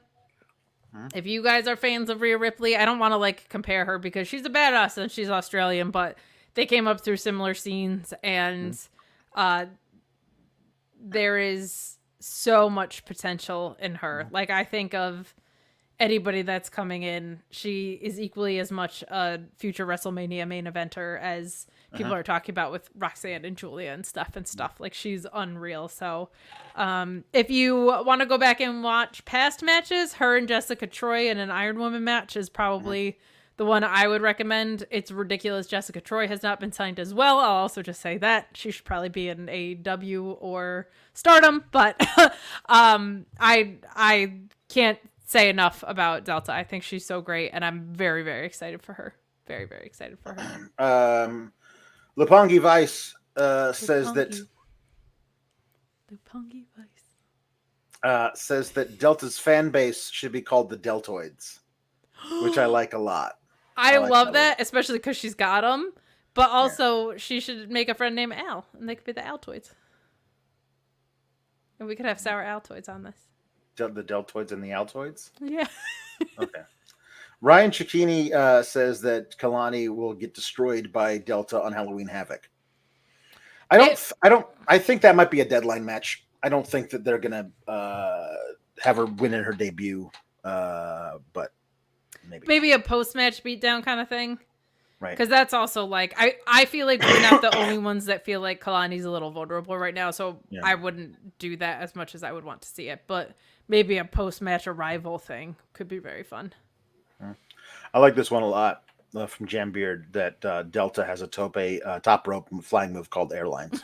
If you guys are fans of Rhea Ripley, I don't want to like compare her because she's a badass and she's Australian, but they came up through similar scenes, and there is so much potential in her. Like, I think of anybody that's coming in, she is equally as much a future WrestleMania main eventer as people are talking about with Roxanne and Giulia and stuff. Like, she's unreal. So if you want to go back and watch past matches, her and Jessica Troy in an Iron Woman match is probably the one I would recommend. It's ridiculous Jessica Troy has not been signed as well. I'll also just say that she should probably be in AEW or Stardom, but I can't say enough about Delta. I think she's so great, and I'm very, very excited for her. Very, very excited for her. Lupongi Vice says that says that Delta's fan base should be called the Deltoids, which I like a lot. I love that, especially because she's got them. But also, she should make a friend named Al, and they could be the Altoids. And we could have sour Altoids on this. The Deltoids and the Altoids? Yeah. Okay. Ryan Cicchini says that Kalani will get destroyed by Delta on Halloween Havoc. I think that might be a deadline match. I don't think that they're gonna have her win in her debut, but maybe a post-match beatdown kind of thing. Right. Because that's also like, I feel like we're not the only ones that feel like Kalani's a little vulnerable right now, so I wouldn't do that as much as I would want to see it. But maybe a post-match arrival thing could be very fun. I like this one a lot from Jambeard, that Delta has a top rope flying move called Airlines.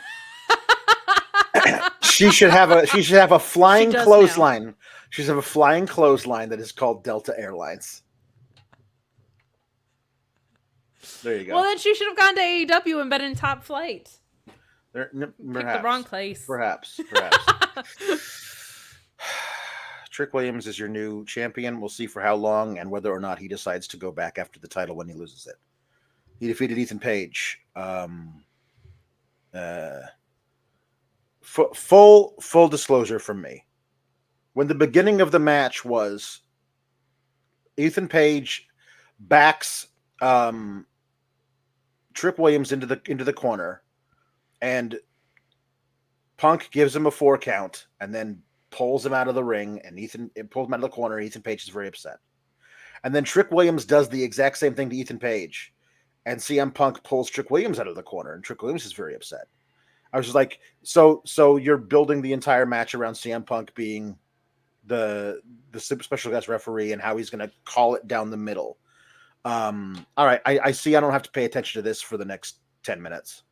She should have a flying clothesline. Now. She should have a flying clothesline that is called Delta Airlines. There you go. Well, then she should have gone to AEW and been in Top Flight. Picked the wrong place. Perhaps. Trick Williams is your new champion. We'll see for how long and whether or not he decides to go back after the title when he loses it. He defeated Ethan Page. Full disclosure from me. When the beginning of the match was Ethan Page backs Trick Williams into the corner, and Punk gives him a 4 count and then pulls him out of the ring, and pulls him out of the corner. Ethan Page is very upset. And then Trick Williams does the exact same thing to Ethan Page, and CM Punk pulls Trick Williams out of the corner, and Trick Williams is very upset. I was just like, so you're building the entire match around CM Punk being the super special guest referee and how he's going to call it down the middle. All right, I see I don't have to pay attention to this for the next 10 minutes.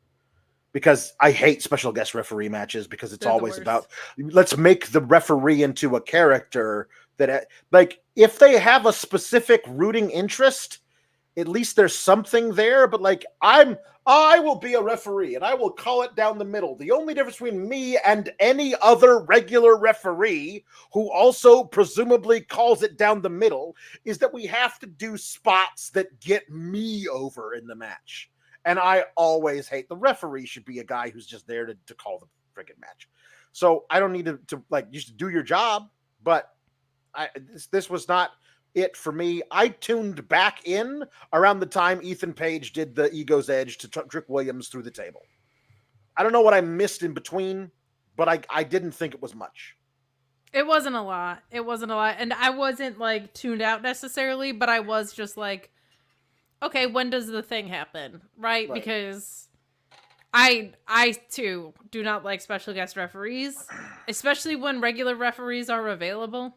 Because I hate special guest referee matches because it's always about, let's make the referee into a character that, like, if they have a specific rooting interest, at least there's something there. But like, I will be a referee and I will call it down the middle. The only difference between me and any other regular referee who also presumably calls it down the middle is that we have to do spots that get me over in the match. And I always hate the referee should be a guy who's just there to call the friggin' match. So I don't need to like, you should do your job, but this was not it for me. I tuned back in around the time Ethan Page did the Ego's Edge to Trick Williams through the table. I don't know what I missed in between, but I didn't think it was much. It wasn't a lot. It wasn't a lot. And I wasn't like tuned out necessarily, but I was just like, okay, when does the thing happen? Right? Because I too do not like special guest referees, especially when regular referees are available.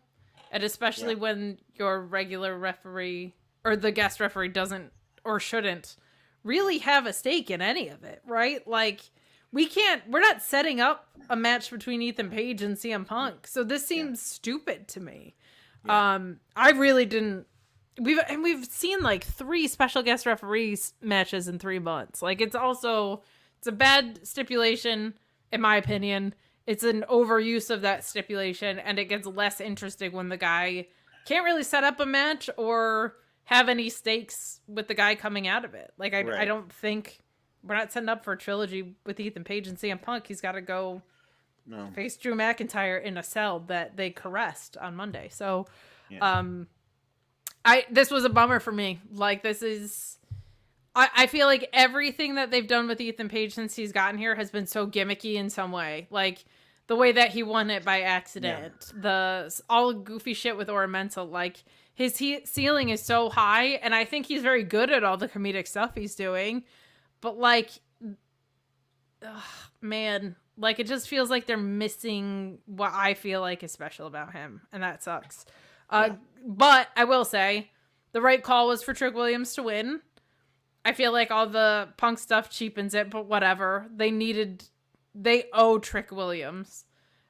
And especially when your regular referee or the guest referee doesn't or shouldn't really have a stake in any of it, right? Like, we're not setting up a match between Ethan Page and CM Punk. So this seems stupid to me. Yeah. I really didn't. We've seen like 3 special guest referees matches in 3 months. Like, it's a bad stipulation, in my opinion. It's an overuse of that stipulation, and it gets less interesting when the guy can't really set up a match or have any stakes with the guy coming out of it. Like, I don't think we're not setting up for a trilogy with Ethan Page and CM Punk. He's got to go face Drew McIntyre in a cell that they caressed on Monday. So, this was a bummer for me. Like, this is, I feel like everything that they've done with Ethan Page since he's gotten here has been so gimmicky in some way. Like, the way that he won it by accident, all goofy shit with Ornamental, like, his ceiling is so high, and I think he's very good at all the comedic stuff he's doing. But, like, man, like, it just feels like they're missing what I feel like is special about him, and that sucks. But I will say, the right call was for Trick Williams to win. I feel like all the Punk stuff cheapens it, but whatever. They owe Trick Williams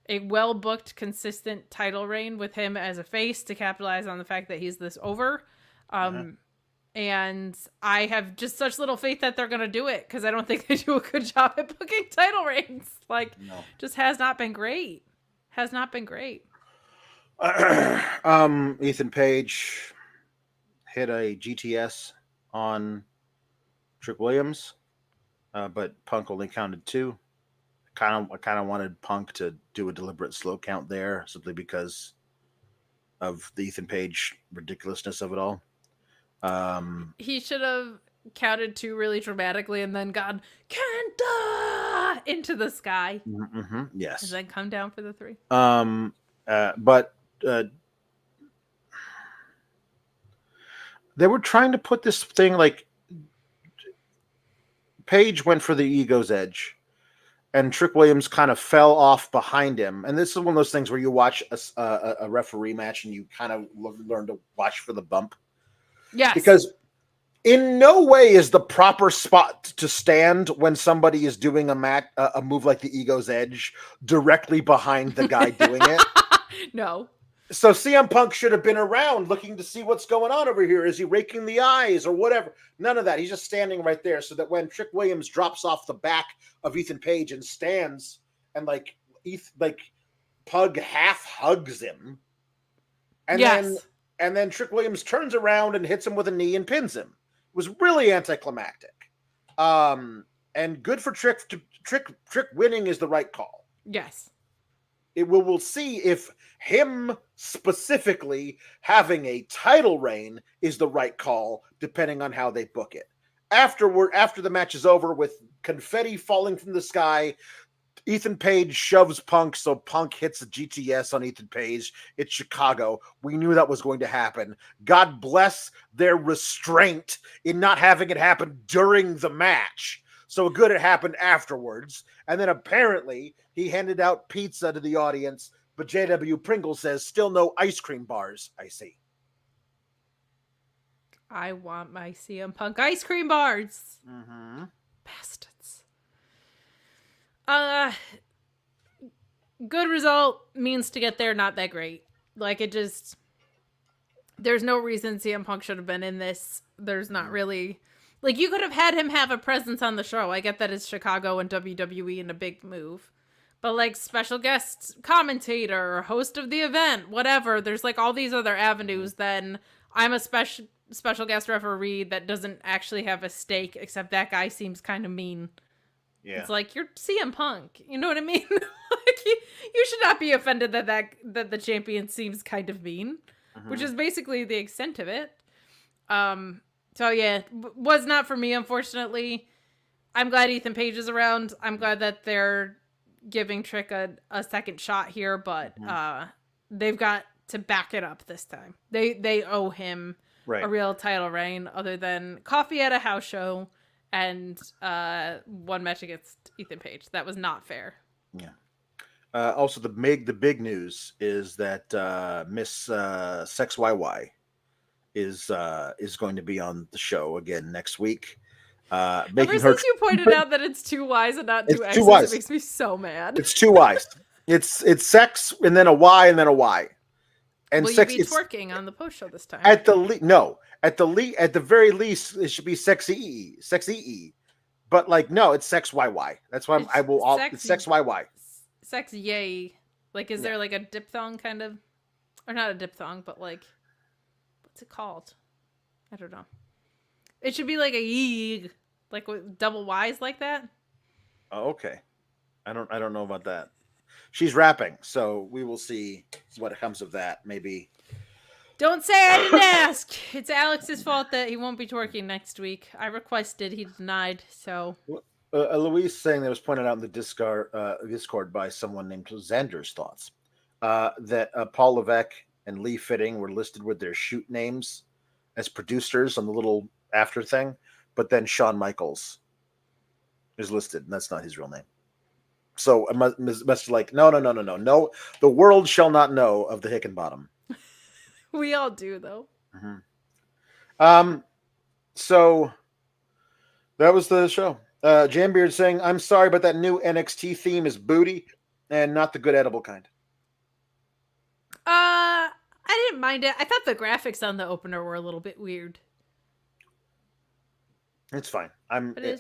a well-booked, consistent title reign with him as a face to capitalize on the fact that he's this over. And I have just such little faith that they're going to do it, because I don't think they do a good job at booking title reigns. Like, just has not been great. Has not been great. Ethan Page hit a GTS on Trick Williams, but Punk only counted 2. I kind of wanted Punk to do a deliberate slow count there, simply because of the Ethan Page ridiculousness of it all. He should have counted 2 really dramatically and then gone Kenta into the sky. Yes, and then come down for the 3. But they were trying to put this thing like Page went for the Ego's Edge, and Trick Williams kind of fell off behind him. And this is one of those things where you watch a referee match and you kind of learn to watch for the bump. Yes. Because in no way is the proper spot to stand when somebody is doing a move like the Ego's Edge directly behind the guy doing it. No. So CM Punk should have been around looking to see what's going on over here. Is he raking the eyes or whatever? None of that. He's just standing right there, so that when Trick Williams drops off the back of Ethan Page and stands and like Pug half hugs him, and then Trick Williams turns around and hits him with a knee and pins him. It was really anticlimactic. And good for Trick. Trick winning is the right call. Yes. We'll see if him specifically having a title reign is the right call, depending on how they book it. After the match is over, with confetti falling from the sky, Ethan Page shoves Punk, so Punk hits a GTS on Ethan Page. It's Chicago. We knew that was going to happen. God bless their restraint in not having it happen during the match. So good it happened afterwards. And then apparently he handed out pizza to the audience, but JW Pringle says still no ice cream bars, I see. I want my CM Punk ice cream bars. Bastards. Good result means to get there, not that great. Like, it just, there's no reason CM Punk should have been in this. There's not really, like, you could have had him have a presence on the show. I get that it's Chicago and WWE and a big move. But, like, special guest commentator, host of the event, whatever. There's, like, all these other avenues. Then I'm a special guest referee that doesn't actually have a stake, except that guy seems kind of mean. Yeah. It's like, you're CM Punk. You know what I mean? Like, you should not be offended that the champion seems kind of mean. which is basically the extent of it. So yeah, was not for me, unfortunately. I'm glad Ethan Page is around. I'm glad that they're giving Trick a second shot here, but they've got to back it up this time. They owe him a real title reign, other than coffee at a house show and one match against Ethan Page. That was not fair. Yeah. Also, the big news is that Miss Sex YY is going to be on the show again next week. Ever since you pointed out that it's 2 Y's and not 2 X's, it makes me so mad. It's 2 Y's. It's sex and then a Y and then a Y. And will sex, you be twerking on the post show this time? At the very least, it should be sexy E. But like, no, it's sex YY. That's why it's sex YY. Sex yay. Like, is there like a diphthong kind of, or not a diphthong, but like, what's it called? I don't know. It should be like a yee, like with double Y's like that. Oh, okay. I don't know about that. She's rapping, so we will see what comes of that. Maybe. Don't say I didn't ask. It's Alex's fault that he won't be twerking next week. I requested, he denied. So. Louise saying that was pointed out in the Discord by someone named Xander's thoughts that Paul Levesque and Lee Fitting were listed with their shoot names as producers on the little after thing, but then Shawn Michaels is listed, and that's not his real name. So I must like no. The world shall not know of the Hickenbottom. We all do, though. Mm-hmm. So that was the show. Jambeard saying, "I'm sorry, but that new NXT theme is booty and not the good edible kind." I didn't mind it. I thought the graphics on the opener were a little bit weird. It's fine. It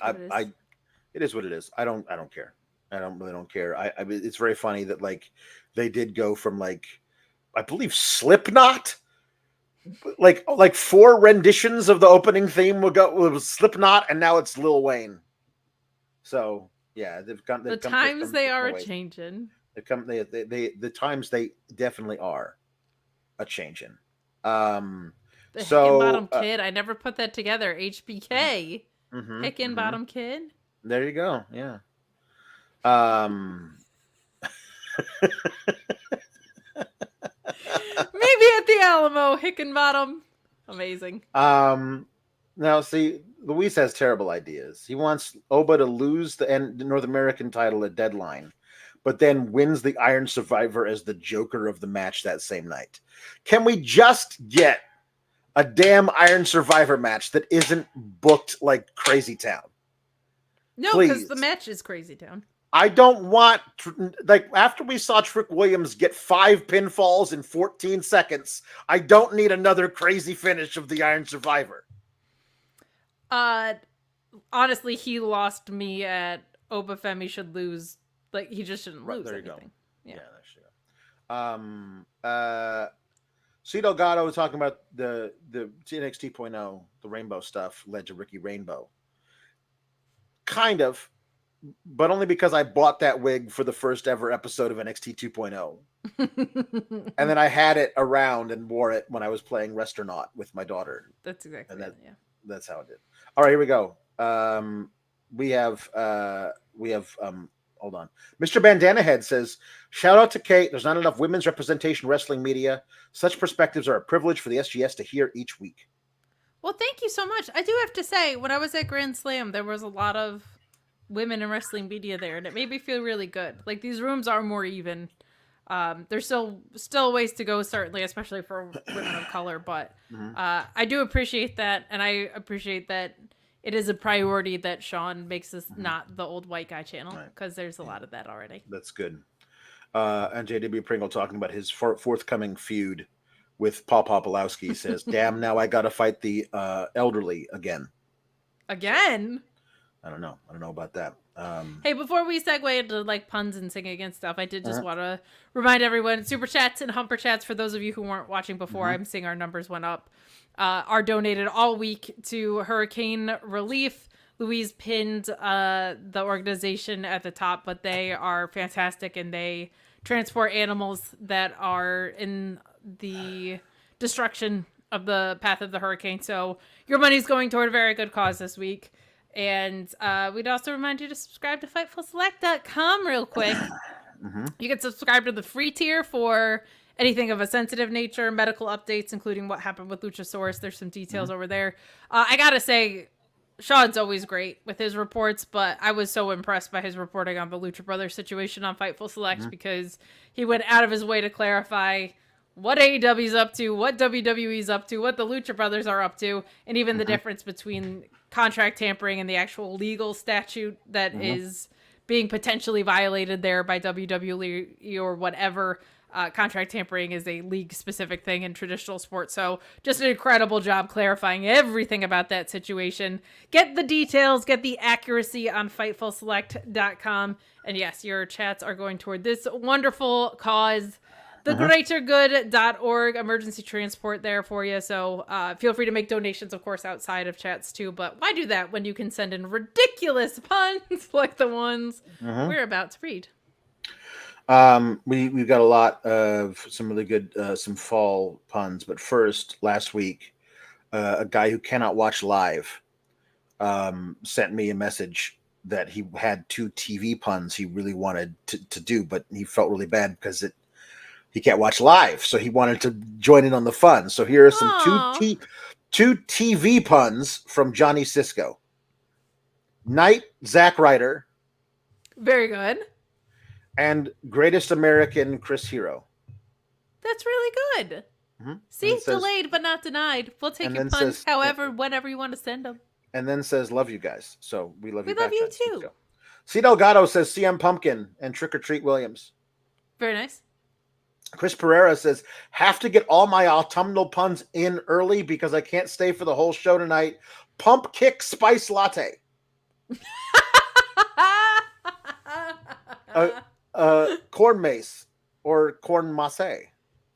is what it is. I don't care. I really don't care. I it's very funny that like they did go from like I believe Slipknot, like 4 renditions of the opening theme was Slipknot, and now it's Lil Wayne. So yeah, the times they are a changing. The times they definitely are a changing. The Hickenbottom Kid. I never put that together. HBK. Hickenbottom Kid. There you go. Yeah. Maybe at the Alamo, Hickenbottom. Amazing. Now see, Luis has terrible ideas. He wants Oba to lose the North American title at Deadline, but then wins the Iron Survivor as the Joker of the match that same night. Can we just get a damn Iron Survivor match that isn't booked like Crazy Town? No, because the match is Crazy Town. I don't want, like, after we saw Trick Williams get 5 pinfalls in 14 seconds, I don't need another crazy finish of the Iron Survivor. Honestly, he lost me at Oba Femi should lose. Like, he just shouldn't lose there you anything. Go. Yeah, there you go. C. Delgado was talking about the NXT 2.0, the Rainbow stuff led to Ricky Rainbow. Kind of. But only because I bought that wig for the first ever episode of NXT 2.0. And then I had it around and wore it when I was playing Restronaut with my daughter. That's exactly it, yeah. That's how it did. All right, here we go. We have hold on. Mr. Bandana Head says, shout out to Kate. There's not enough women's representation wrestling media. Such perspectives are a privilege for the SGS to hear each week. Well, thank you so much. I do have to say, when I was at Grand Slam, there was a lot of women in wrestling media there, and it made me feel really good. Like, these rooms are more even. There's still ways to go, certainly, especially for women of color, but I do appreciate that, and I appreciate that it is a priority that Sean makes this not the old white guy channel, because there's a lot of that already. That's good. And JW Pringle talking about his forthcoming feud with Paul Popolowski says, damn, now I gotta fight the elderly again. Again? I don't know about that. Hey, before we segue into like puns and singing and stuff, I did just want to remind everyone, super chats and humper chats, for those of you who weren't watching before, I'm seeing our numbers went up, are donated all week to hurricane relief. Louise pinned the organization at the top, but they are fantastic, and they transport animals that are in the destruction of the path of the hurricane. So your money's going toward a very good cause this week. And we'd also remind you to subscribe to FightfulSelect.com real quick. You can subscribe to the free tier for anything of a sensitive nature, medical updates, including what happened with Luchasaurus. There's some details over there. I gotta say, Sean's always great with his reports, but I was so impressed by his reporting on the Lucha Brothers situation on Fightful Select because he went out of his way to clarify what AEW's up to, what WWE's up to, what the Lucha Brothers are up to, and even the difference between contract tampering and the actual legal statute that is being potentially violated there by WWE or whatever. Contract tampering is a league-specific thing in traditional sports. So just an incredible job clarifying everything about that situation. Get the details, get the accuracy on FightfulSelect.com. And yes, your chats are going toward this wonderful cause. TheGreaterGood.org, emergency transport there for you. So feel free to make donations, of course, outside of chats too. But why do that when you can send in ridiculous puns like the ones we're about to read? We've got a lot of some really good some fall puns, but first, last week, a guy who cannot watch live sent me a message that he had 2 TV puns he really wanted to do, but he felt really bad because he can't watch live, so he wanted to join in on the fun. So here are some two TV puns from Johnny Cisco. Night, Zack Ryder. Very good. And Greatest American, Chris Hero. That's really good. See, delayed but not denied. We'll take your puns whenever you want to send them. And then says, love you guys. So we love you. We love you too. C. Delgado says CM Pumpkin and Trick or Treat Williams. Very nice. Chris Pereira says, have to get all my autumnal puns in early because I can't stay for the whole show tonight. Pump Kick Spice Latte. Corn Mace or Corn Masse.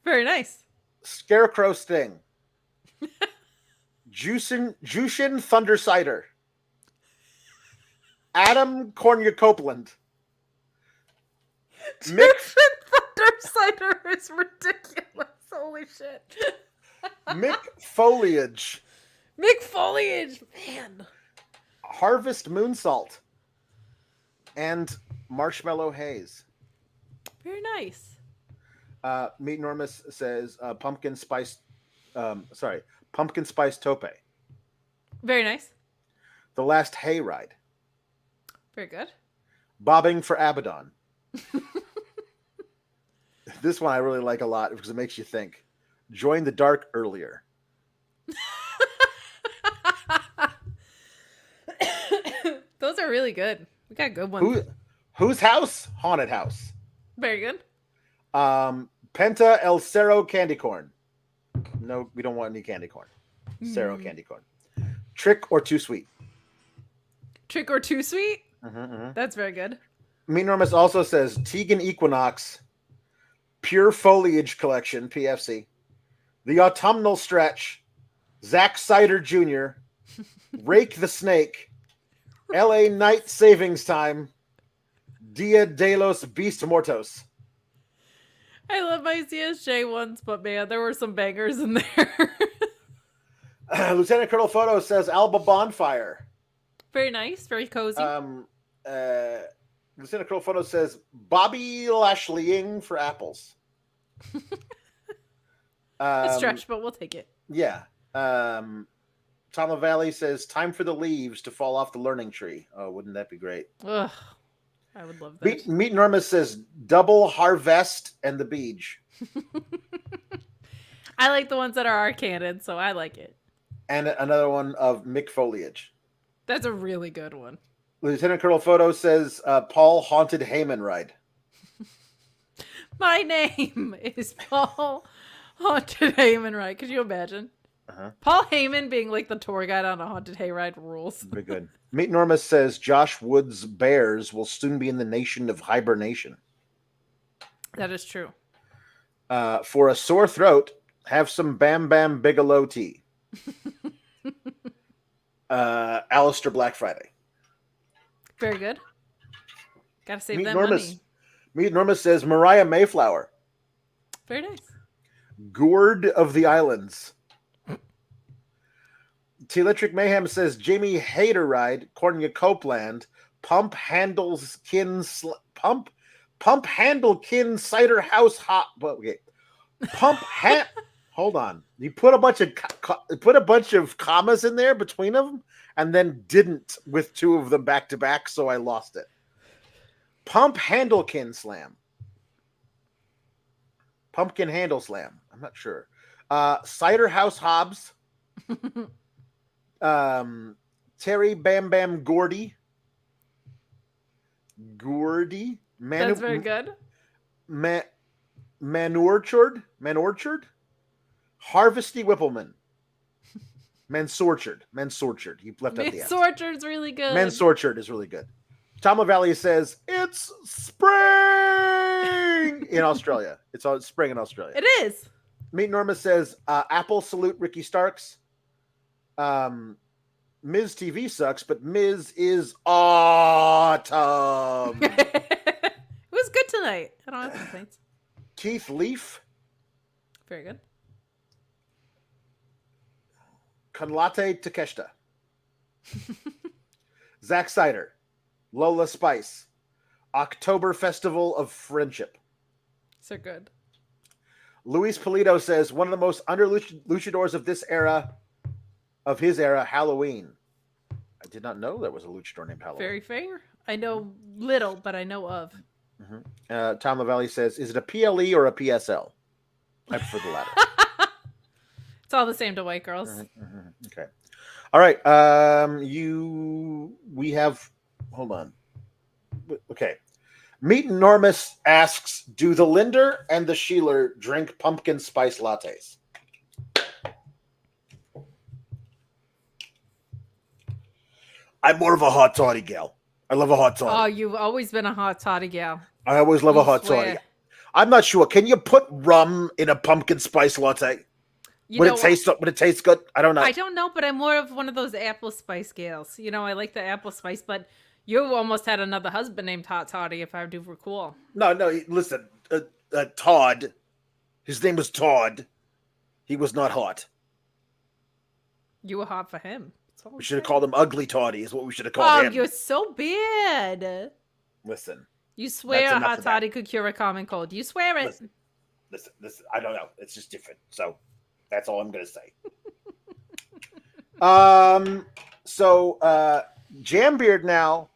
Very nice. Scarecrow Sting. Jushin Thunder Cider. Adam Cornulia Copeland. Jushin Thunder Cider is ridiculous. Holy shit. Mick Foliage. Mick Foliage, man. Harvest Moonsault. And Marshmallow Haze. Very nice. Meat Enormous says pumpkin spice tope. Very nice. The Last Hayride. Very good. Bobbing for Abaddon. This one I really like a lot because it makes you think. Join the dark earlier. Those are really good. We got good ones. Whose house? Haunted house. Very good. Penta El Cerro Candy Corn. No, we don't want any candy corn. Cerro Candy Corn. Trick or Too Sweet. Trick or Too Sweet? That's very good. Meat Enormous also says Tegan Equinox, Pure Foliage Collection, PFC, The Autumnal Stretch, Zack Cider Jr., Rake the Snake, LA Night Savings Time, Dia de los Beast Mortos. I love my CSJ ones, but man, there were some bangers in there. Lieutenant Colonel Photo says Alba Bonfire. Very nice, very cozy. Lieutenant Colonel Photo says Bobby Lashleying for apples. A stretch, but we'll take it. Yeah. Tom LaValle says time for the leaves to fall off the learning tree. Oh, wouldn't that be great? Ugh, I would love that. Meat Enormous says double harvest and the beach. I like the ones that are our canon, so I like it. And another one of Mick Foliage. That's a really good one. Lieutenant Colonel Photo says Paul Haunted Heyman Ride. My name is Paul Haunted Heyman Ride. Could you imagine? Paul Heyman being like the tour guide on a haunted hayride rules. Very good. Meat Enormous says Josh Wood's Bears will soon be in the nation of hibernation. That is true. For a sore throat, have some Bam Bam Bigelow tea. Alistair Black Friday. Very good. Gotta save that money. Meat Enormous says Mariah Mayflower. Very nice. Gourd of the Islands. T-Electric Mayhem says Jamie Hateride, Cornya Copeland, Pump Handlekin Cider House Hot. Okay. Hold on. You put a bunch of commas in there between them, and then didn't with two of them back to back, so I lost it. Pump Handlekin Slam. Pumpkin Handle Slam. I'm not sure. Cider House Hobbs. Terry Bam Bam Gordy. That's very good. Manorchard. Harvesty Whippleman. Mensorchard. He left out the end. Mensorchard's really good. Mensorchard is really good. Tom Valley says it's spring in Australia. It's spring in Australia. It is. Meet Norma says Apple salute Ricky Starks. Miz TV sucks, but Miz is autumn. It was good tonight. I don't have complaints. Keith Leaf. Very good. Kanlate Takeshita. Zach Sider. Lola Spice. October Festival of Friendship. So good. Luis Polito says one of the most under luchadors of his era, Halloween. I did not know there was a luchador named Halloween. Very fair. I know little, but I know of. Mm-hmm. Tom LaValle says, is it a PLE or a PSL? I prefer the latter. It's all the same to white girls. Okay. All right. Hold on. Okay. Meet Normus asks, do the Linder and the Sheeler drink pumpkin spice lattes? I'm more of a hot toddy gal. I love a hot toddy. Oh, you've always been a hot toddy gal. I always love a hot toddy. I'm not sure. Can you put rum in a pumpkin spice latte? Would it taste good? I don't know. I don't know, but I'm more of one of those apple spice gals. I like the apple spice, but you almost had another husband named Hot Toddy, if I do recall. No. Listen, Todd. His name was Todd. He was not hot. You were hot for him. We should have called him Ugly Toddy. Is what we should have called him. Oh, you're so bad. Listen. You swear a hot toddy could cure a common cold. You swear it. Listen. I don't know. It's just different. So that's all I'm going to say. So Jambeard now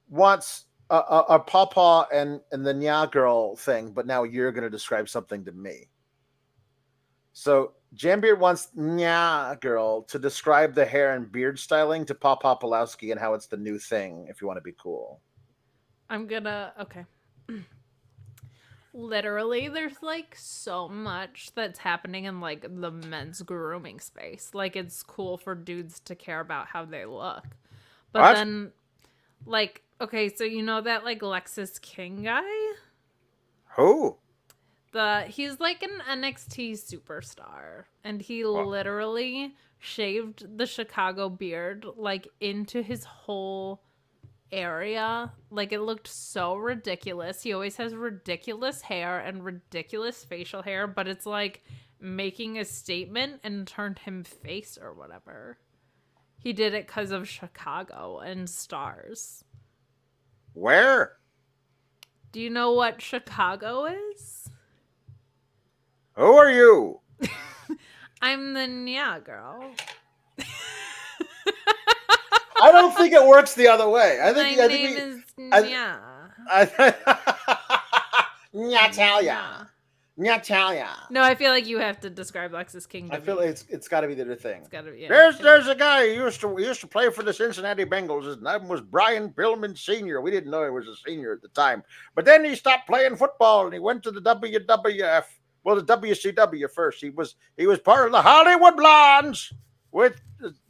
wants a pawpaw and the Nya girl thing, but now you're going to describe something to me. So Jambeard wants Nya girl to describe the hair and beard styling to Pawpaw Pulowski and how it's the new thing, if you want to be cool. Okay. Literally, there's so much that's happening in the men's grooming space. It's cool for dudes to care about how they look. But what? Then okay, so you know that Lexus King guy? Who? He's an NXT superstar, and he literally shaved the Chicago beard into his whole area. It looked so ridiculous. He always has ridiculous hair and ridiculous facial hair, but it's making a statement and turned him face or whatever. He did it because of Chicago and stars. Where? Do you know what Chicago is? Who are you? I'm the Nya girl. I don't think it works the other way. My name is Nya. Natalia. No, I feel like you have to describe Lexus King. I feel like it's got to be the thing. It's got to be. Yeah, there's a guy who used to play for the Cincinnati Bengals. His name was Brian Pillman Sr. We didn't know he was a senior at the time, but then he stopped playing football and he went to the WWF. Well, the WCW first. He was part of the Hollywood Blondes with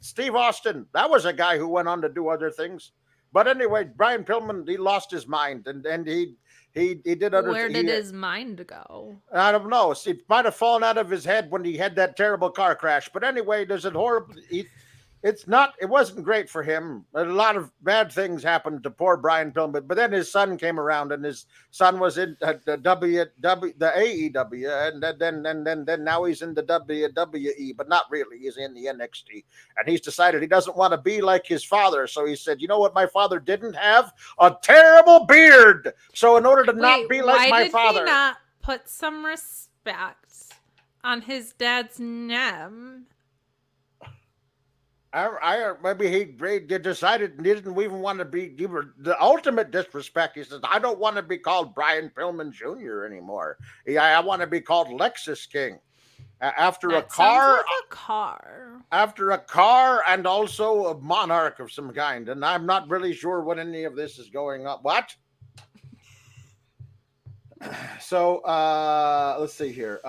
Steve Austin. That was a guy who went on to do other things. But anyway, Brian Pillman, he lost his mind and he did other things. Where did his mind go? I don't know. It might have fallen out of his head when he had that terrible car crash. But anyway, there's a horrible. It wasn't great for him. A lot of bad things happened to poor Brian Pillman, but then his son came around, and his son was in the AEW, and then now he's in the WWE, but not really. He's in the NXT, and he's decided he doesn't want to be like his father. So he said, "You know what? My father didn't have a terrible beard. So in order to not be like my father, why did he not put some respect on his dad's name?" Maybe he decided he didn't even want to be the ultimate disrespect. He says, "I don't want to be called Brian Pillman Jr. anymore. I want to be called Lexus King." After a car, and also a monarch of some kind, and I'm not really sure what any of this is going on. What? So let's see here.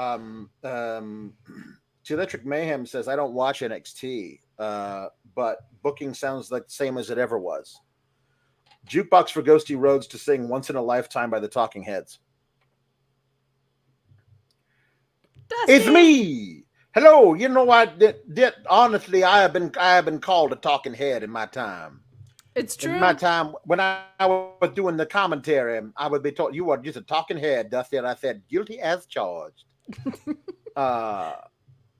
Electric Mayhem says, "I don't watch NXT, but booking sounds like the same as it ever was. Jukebox for Ghosty Rhodes to sing Once in a Lifetime by the Talking Heads." It's me. Hello. You know what? Honestly, I have been called a talking head in my time. It's true. In my time, when I was doing the commentary, I would be told, "You are just a talking head, Dusty," and I said, "Guilty as charged."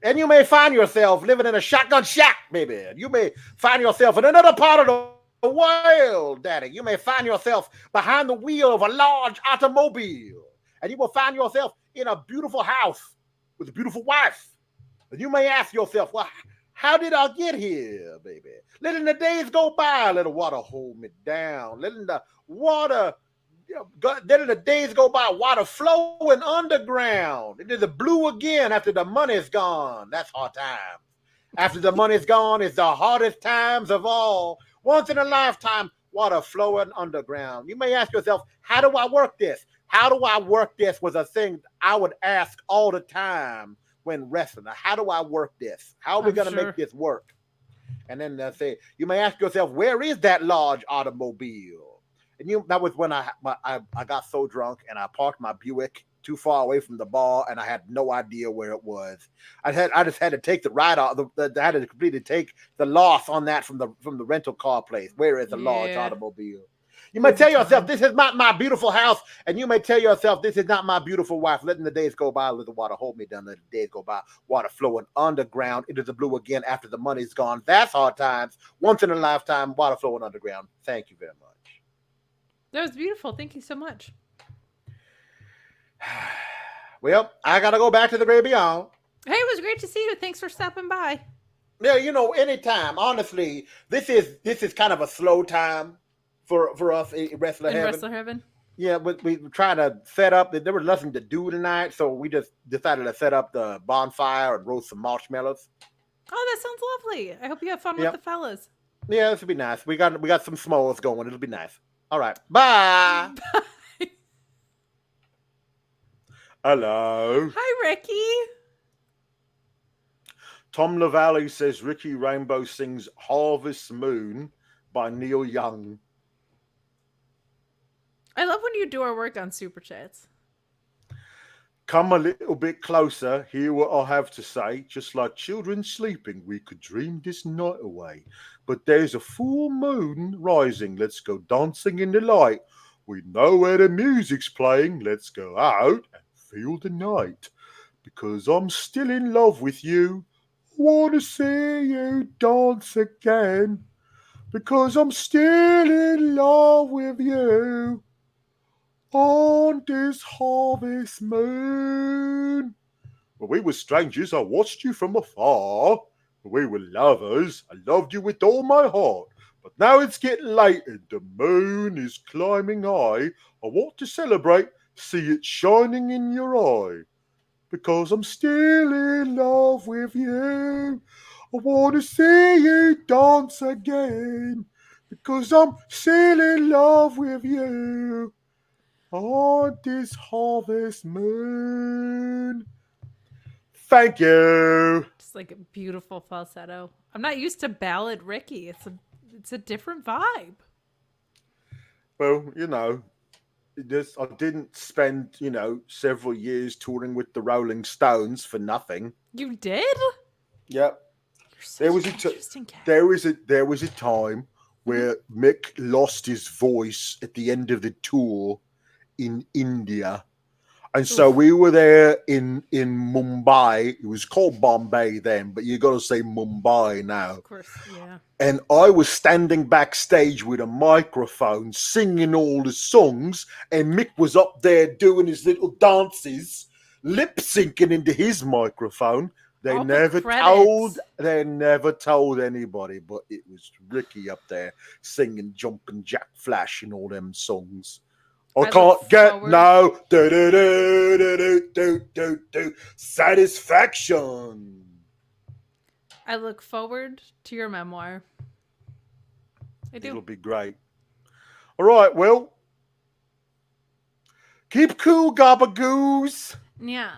And you may find yourself living in a shotgun shack, baby. You may find yourself in another part of the world, Daddy. You may find yourself behind the wheel of a large automobile. And you will find yourself in a beautiful house with a beautiful wife. And you may ask yourself, "Well, how did I get here, baby?" Letting the days go by, let the water hold me down. Letting the water... Then the days go by, water flowing underground. It is the blue again after the money's gone. That's hard times. After the money's gone, it's the hardest times of all. Once in a lifetime, water flowing underground. You may ask yourself, how do I work this? How do I work this was a thing I would ask all the time when wrestling. How do I work this? How are we going to make this work? And then they'll say, you may ask yourself, where is that large automobile? And that was when I got so drunk and I parked my Buick too far away from the bar and I had no idea where it was. I just had to take the ride out. I had to completely take the loss on that from the rental car place. Where is the large automobile? You may tell yourself, this is not my beautiful house, and you may tell yourself, this is not my beautiful wife. Letting the days go by, let the water hold me down. Let the days go by, water flowing underground into the blue again after the money's gone. That's hard times. Once in a lifetime, water flowing underground. Thank you very much. That was beautiful. Thank you so much. Well, I got to go back to the great beyond. Hey, it was great to see you. Thanks for stopping by. Yeah, anytime. Honestly, this is kind of a slow time for us in Wrestler Heaven. Yeah, we were trying to set up. There was nothing to do tonight, so we just decided to set up the bonfire and roast some marshmallows. Oh, that sounds lovely. I hope you have fun with the fellas. Yeah, this will be nice. We got some s'mores going. It'll be nice. All right. Bye. Bye. Hello. Hi, Ricky. Tom LaValle says Ricky Rainbow sings Harvest Moon by Neil Young. I love when you do our work on Super Chats. Come a little bit closer, hear what I have to say. Just like children sleeping, we could dream this night away. But there's a full moon rising. Let's go dancing in the light. We know where the music's playing. Let's go out and feel the night. Because I'm still in love with you. I want to see you dance again. Because I'm still in love with you. On this harvest moon. When we were strangers, I watched you from afar. When we were lovers, I loved you with all my heart. But now it's getting late and the moon is climbing high. I want to celebrate, see it shining in your eye. Because I'm still in love with you. I want to see you dance again. Because I'm still in love with you. On this harvest moon. Thank you. Just like a beautiful falsetto. I'm not used to ballad Ricky. It's a different vibe. Well, I didn't spend, several years touring with the Rolling Stones for nothing. You did? Yep. There was a time where Mick lost his voice at the end of the tour in India. And so we were there in Mumbai. It was called Bombay then, but you got to say Mumbai now. Of course, yeah. And I was standing backstage with a microphone, singing all the songs, and Mick was up there doing his little dances, lip syncing into his microphone. They never told anybody, but it was Ricky up there singing Jumpin' Jack Flash and all them songs. I can't get no satisfaction. I look forward to your memoir. I do. It'll be great. All right, well, keep cool, gabagoos. Yeah.